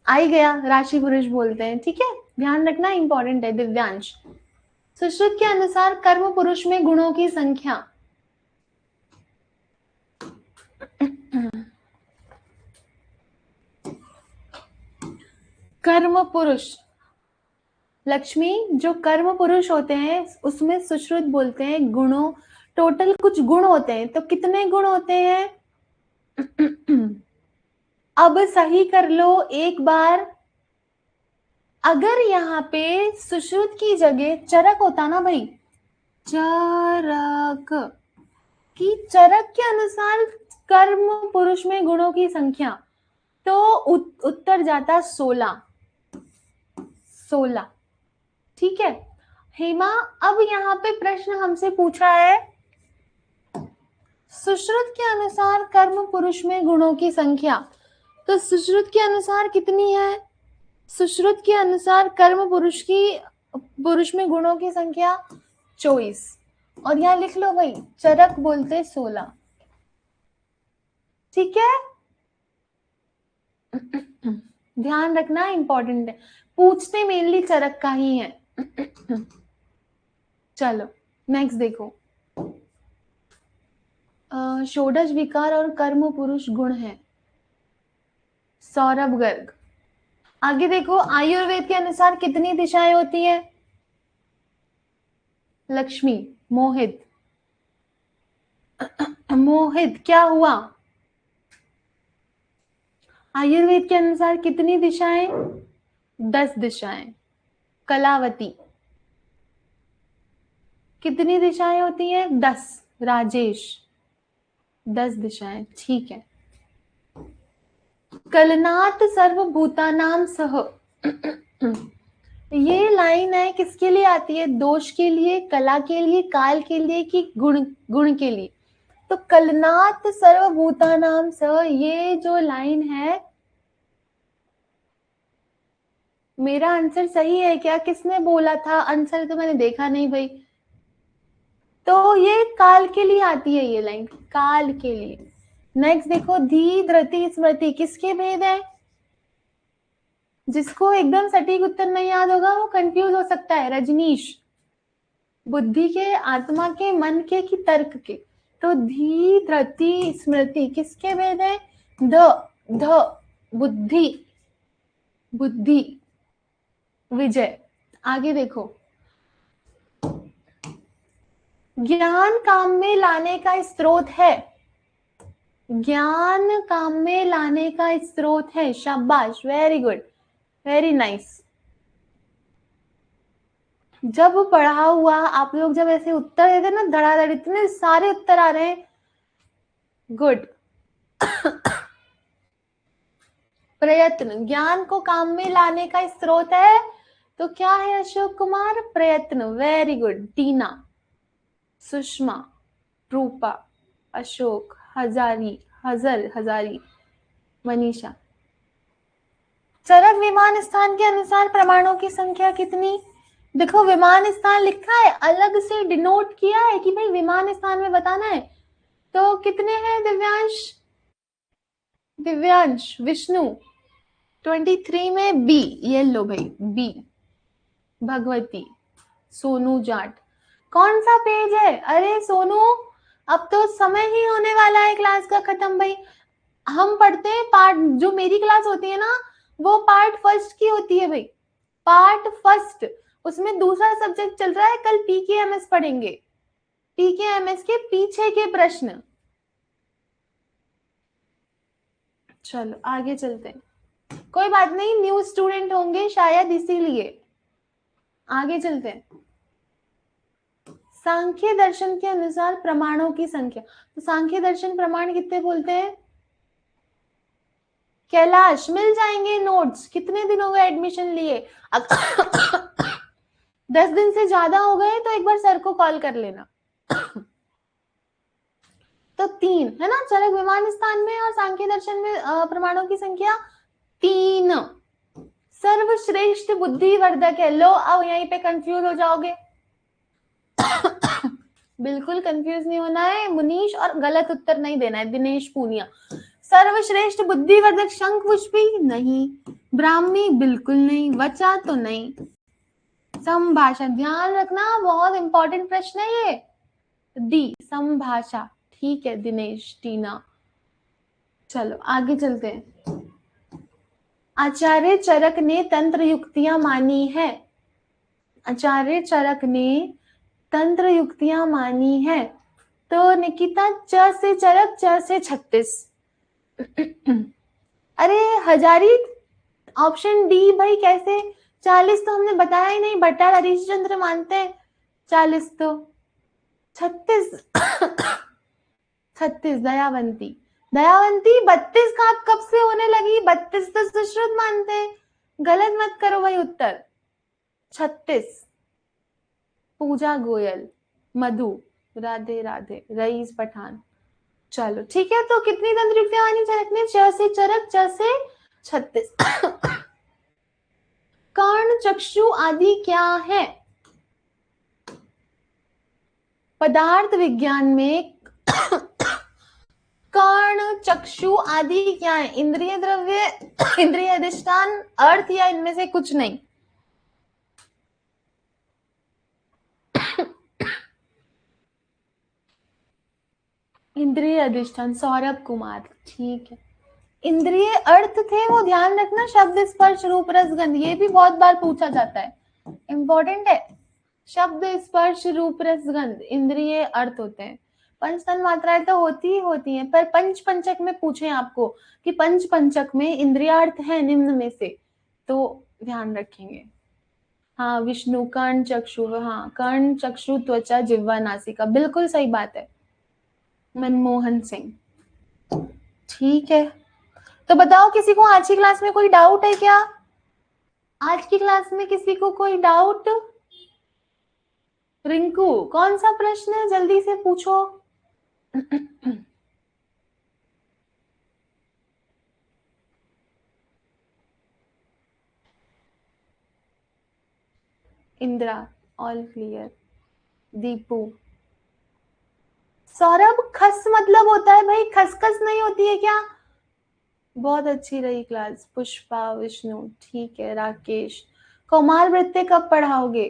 आई गया, राशि पुरुष बोलते हैं, ठीक है, ध्यान रखना, इंपॉर्टेंट है। दिव्यांश, सुश्रुत के अनुसार कर्म पुरुष में गुणों की संख्या। कर्म पुरुष, लक्ष्मी, जो कर्म पुरुष होते हैं उसमें सुश्रुत बोलते हैं गुणों, टोटल कुछ गुण होते हैं, तो कितने गुण होते हैं? अब सही कर लो एक बार। अगर यहाँ पे सुश्रुत की जगह चरक होता ना भाई, चरक, कि चरक के अनुसार कर्म पुरुष में गुणों की संख्या, तो उत्तर जाता 16। ठीक है हेमा, अब यहाँ पे प्रश्न हमसे पूछा है सुश्रुत के अनुसार कर्म पुरुष में गुणों की संख्या, तो सुश्रुत के अनुसार कितनी है? सुश्रुत के अनुसार कर्म पुरुष में गुणों की संख्या 24, और यहाँ लिख लो भाई चरक बोलते 16। ठीक है, ध्यान रखना, इंपॉर्टेंट है, पूछते मेनली चरक का ही है। चलो नेक्स्ट देखो, षोडश विकार और कर्म पुरुष गुण है। सौरभ गर्ग, आगे देखो, आयुर्वेद के अनुसार कितनी दिशाएं होती है? लक्ष्मी, मोहित, मोहित क्या हुआ? आयुर्वेद के अनुसार कितनी दिशाएं? 10 दिशाएं। कलावती, कितनी दिशाएं होती हैं? 10। राजेश, 10 दिशाएं, ठीक है। कलनाथ सर्वभूतानां सह, ये लाइन है किसके लिए आती है? दोष के लिए, कला के लिए, काल के लिए, कि गुण के लिए? तो कलनाथ सर्वभूतानां सह, ये जो लाइन है, मेरा आंसर सही है क्या? किसने बोला था आंसर? तो मैंने देखा नहीं भाई। तो ये काल के लिए आती है ये लाइन, काल के लिए। नेक्स्ट देखो, धी धृति स्मृति किसके भेद है? जिसको एकदम सटीक उत्तर नहीं याद होगा वो कंफ्यूज हो सकता है। रजनीश, बुद्धि के, आत्मा के, मन के, कि तर्क के? तो धी धृति स्मृति किसके भेद है? ध बुद्धि, बुद्धि। विजय, आगे देखो, ज्ञान काम में लाने का स्रोत है। ज्ञान काम में लाने का स्रोत है। शाबाश, वेरी गुड, वेरी नाइस। जब पढ़ा हुआ आप लोग जब ऐसे उत्तर देते ना धड़ाधड़, इतने सारे उत्तर आ रहे हैं, गुड। प्रयत्न, ज्ञान को काम में लाने का स्रोत है, तो क्या है अशोक कुमार? प्रयत्न, वेरी गुड। टीना, सुषमा, रूपा, अशोक, हजारी, मनीषा। चरक विमान स्थान के अनुसार प्रमाणों की संख्या कितनी? देखो विमान स्थान लिखा है, अलग से डिनोट किया है कि भाई विमान स्थान में बताना है, तो कितने हैं? दिव्यांश, विष्णु 23 में बी, ये लो भाई बी। भगवती, सोनू जाट, कौन सा पेज है? अरे सोनू, अब तो समय ही होने वाला है क्लास का खत्म भाई। हम पढ़ते हैं पार्ट, जो मेरी क्लास होती है ना वो पार्ट फर्स्ट की होती है भाई, पार्ट फर्स्ट, उसमें दूसरा सब्जेक्ट चल रहा है। कल पीकेएमएस पढ़ेंगे, पीकेएमएस के पीछे के प्रश्न। चलो आगे चलते हैं, कोई बात नहीं, न्यू स्टूडेंट होंगे शायद इसीलिए। आगे चलते हैं, सांख्य दर्शन के अनुसार प्रमाणों की संख्या। तो सांख्य दर्शन प्रमाण कितने बोलते हैं? कैलाश, मिल जाएंगे नोट्स। कितने दिन हो गए एडमिशन लिए? 10 दिन से ज्यादा हो गए तो एक बार सर को कॉल कर लेना। तो 3 है ना, चरक विमान स्थान में और सांख्य दर्शन में प्रमाणों की संख्या 3। सर्वश्रेष्ठ बुद्धिवर्धक है। लो अब यहीं पे कंफ्यूज हो जाओगे। बिल्कुल कंफ्यूज नहीं होना है मुनीश, और गलत उत्तर नहीं देना है। दिनेश पूनिया। सर्वश्रेष्ठ बुद्धिवर्धक शंख पुष्पी नहीं, ब्राह्मी बिल्कुल नहीं, वचा तो नहीं, संभाषा ध्यान रखना, बहुत इंपॉर्टेंट प्रश्न है ये। डी संभाषा। ठीक है दिनेश। टीना। चलो आगे चलते हैं। आचार्य चरक ने तंत्र युक्तियां मानी है। आचार्य चरक ने तंत्र युक्तियां मानी है। तो निकिता, च से चरक, च से 36। अरे हजारी, ऑप्शन डी भाई कैसे? 40 तो हमने बताया ही नहीं, भट्टार हरीश चंद्र मानते हैं 40 तो। 36 36 दयावंती। दयावंती 32 कब से होने लगी? 32 तो सुश्रुत मानते हैं। गलत मत करो भाई उत्तर। 36 पूजा गोयल। मधु। राधे राधे। रईस पठान। चलो ठीक है, तो कितनी तंत्र युक्तियां मानी चरक ने? च से चरक, च से 36। कर्ण चक्षु आदि क्या है? पदार्थ विज्ञान में कर्ण चक्षु आदि क्या है? इंद्रिय द्रव्य, इंद्रिय अधिष्ठान, अर्थ, या इनमें से कुछ नहीं? इंद्रिय अधिष्ठान। सौरभ कुमार। ठीक है। इंद्रिय अर्थ थे वो, ध्यान रखना, शब्द स्पर्श रूप रस गंध, ये भी बहुत बार पूछा जाता है, इंपॉर्टेंट है। शब्द स्पर्श रूप रस गंध इंद्रिय अर्थ होते हैं। पंच तन मात्राएं तो होती ही होती हैं, पर पंच पंचक में पूछे आपको कि पंच पंचक में इंद्रियार्थ है निम्न में से, तो ध्यान रखेंगे। हाँ विष्णु, कर्ण चक्षु, हाँ कर्ण चक्षु त्वचा जिह्वा नासिका, बिल्कुल सही बात है। मनमोहन सिंह। ठीक है, तो बताओ किसी को आज की क्लास में कोई डाउट है क्या? आज की क्लास में किसी को कोई डाउट? रिंकू, कौन सा प्रश्न है, जल्दी से पूछो। Indira, all clear. दीपू। सौरभ, खस मतलब होता है भाई, खसखस नहीं होती है क्या? बहुत अच्छी रही क्लास। पुष्पा, विष्णु। ठीक है। राकेश। कौमार वृत्य कब पढ़ाओगे?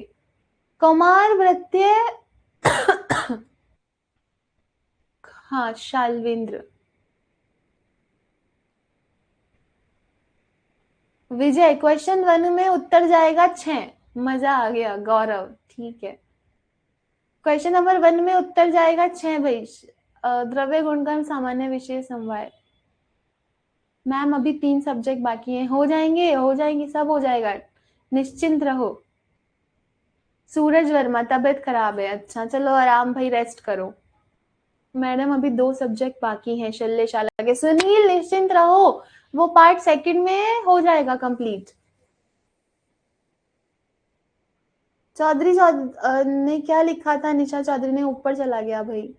कौमार वृत्य हाँ शाल्वेंद्र। विजय, क्वेश्चन 1 में उत्तर जाएगा 6। मजा आ गया। गौरव। ठीक है, क्वेश्चन नंबर 1 में उत्तर जाएगा 6 भाई। द्रव्य गुणकर्म सामान्य विशेष समवाय। मैम अभी 3 सब्जेक्ट बाकी हैं, हो जाएंगे हो जाएंगे, सब हो जाएगा, निश्चिंत रहो। सूरज वर्मा, तबीयत खराब है। अच्छा चलो आराम भाई, रेस्ट करो। मैडम अभी 2 सब्जेक्ट बाकी हैं शल्यशाला के। सुनील निश्चिंत रहो, वो पार्ट 2 में हो जाएगा कंप्लीट। चौधरी ने क्या लिखा था? निशा चौधरी ने ऊपर चला गया भाई।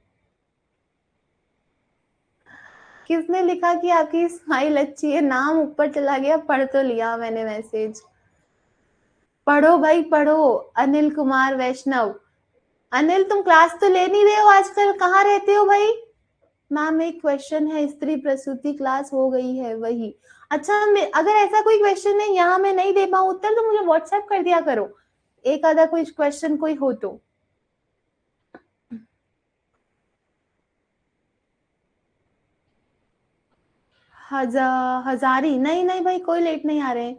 किसने लिखा कि आपकी स्माइल अच्छी है? नाम ऊपर चला गया, पढ़ तो लिया मैंने मैसेज। पढ़ो भाई पढ़ो। अनिल कुमार वैष्णव। अनिल तुम क्लास तो ले नहीं रहे हो आजकल, कहाँ रहते हो भाई? मैम एक क्वेश्चन है, स्त्री प्रसूति क्लास हो गई है वही। अच्छा, अगर ऐसा कोई क्वेश्चन है यहाँ मैं नहीं दे पाऊँ उत्तर, तो मुझे व्हाट्सएप कर दिया करो, एक आधा कोई क्वेश्चन कोई हो तो। हजारी, नहीं नहीं भाई कोई लेट नहीं आ रहे।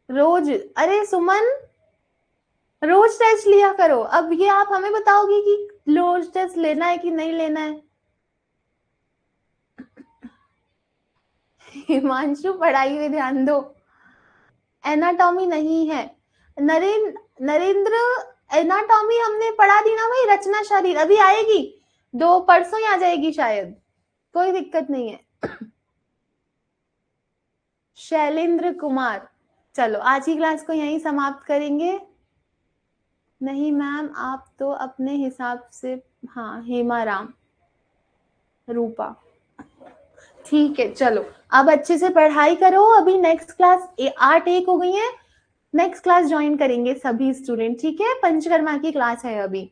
रोज, अरे सुमन, रोज टेस्ट लिया करो। अब ये आप हमें बताओगे कि रोज टेस्ट लेना है कि नहीं लेना है? हिमांशु, पढ़ाई में ध्यान दो। एनाटॉमी नहीं है। नरेंद्र, एनाटॉमी हमने पढ़ा दी ना भाई, रचना शरीर अभी आएगी, 2 परसों ही आ जाएगी शायद, कोई दिक्कत नहीं है। शैलेंद्र कुमार। चलो आज की क्लास को यहीं समाप्त करेंगे। नहीं मैम आप तो अपने हिसाब से। हाँ हेमा राम। रूपा। ठीक है चलो, अब अच्छे से पढ़ाई करो। अभी नेक्स्ट क्लास 8 1 हो गई है, नेक्स्ट क्लास ज्वाइन करेंगे सभी स्टूडेंट, ठीक है? पंचकर्मा की क्लास है अभी।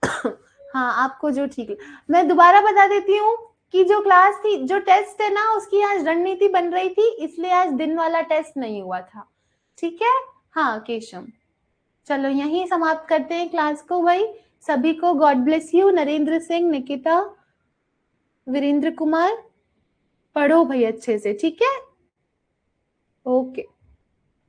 हाँ, आपको जो ठीक, मैं दोबारा बता देती हूँ कि जो क्लास थी, जो टेस्ट है ना, उसकी आज रणनीति बन रही थी, इसलिए आज दिन वाला टेस्ट नहीं हुआ था, ठीक है? हाँ केशव, चलो यहीं समाप्त करते हैं क्लास को भाई। सभी को God bless you. Narendra Singh, Nikita, Virendra Kumar, पढ़ो भाई अच्छे से, ठीक है? ओके।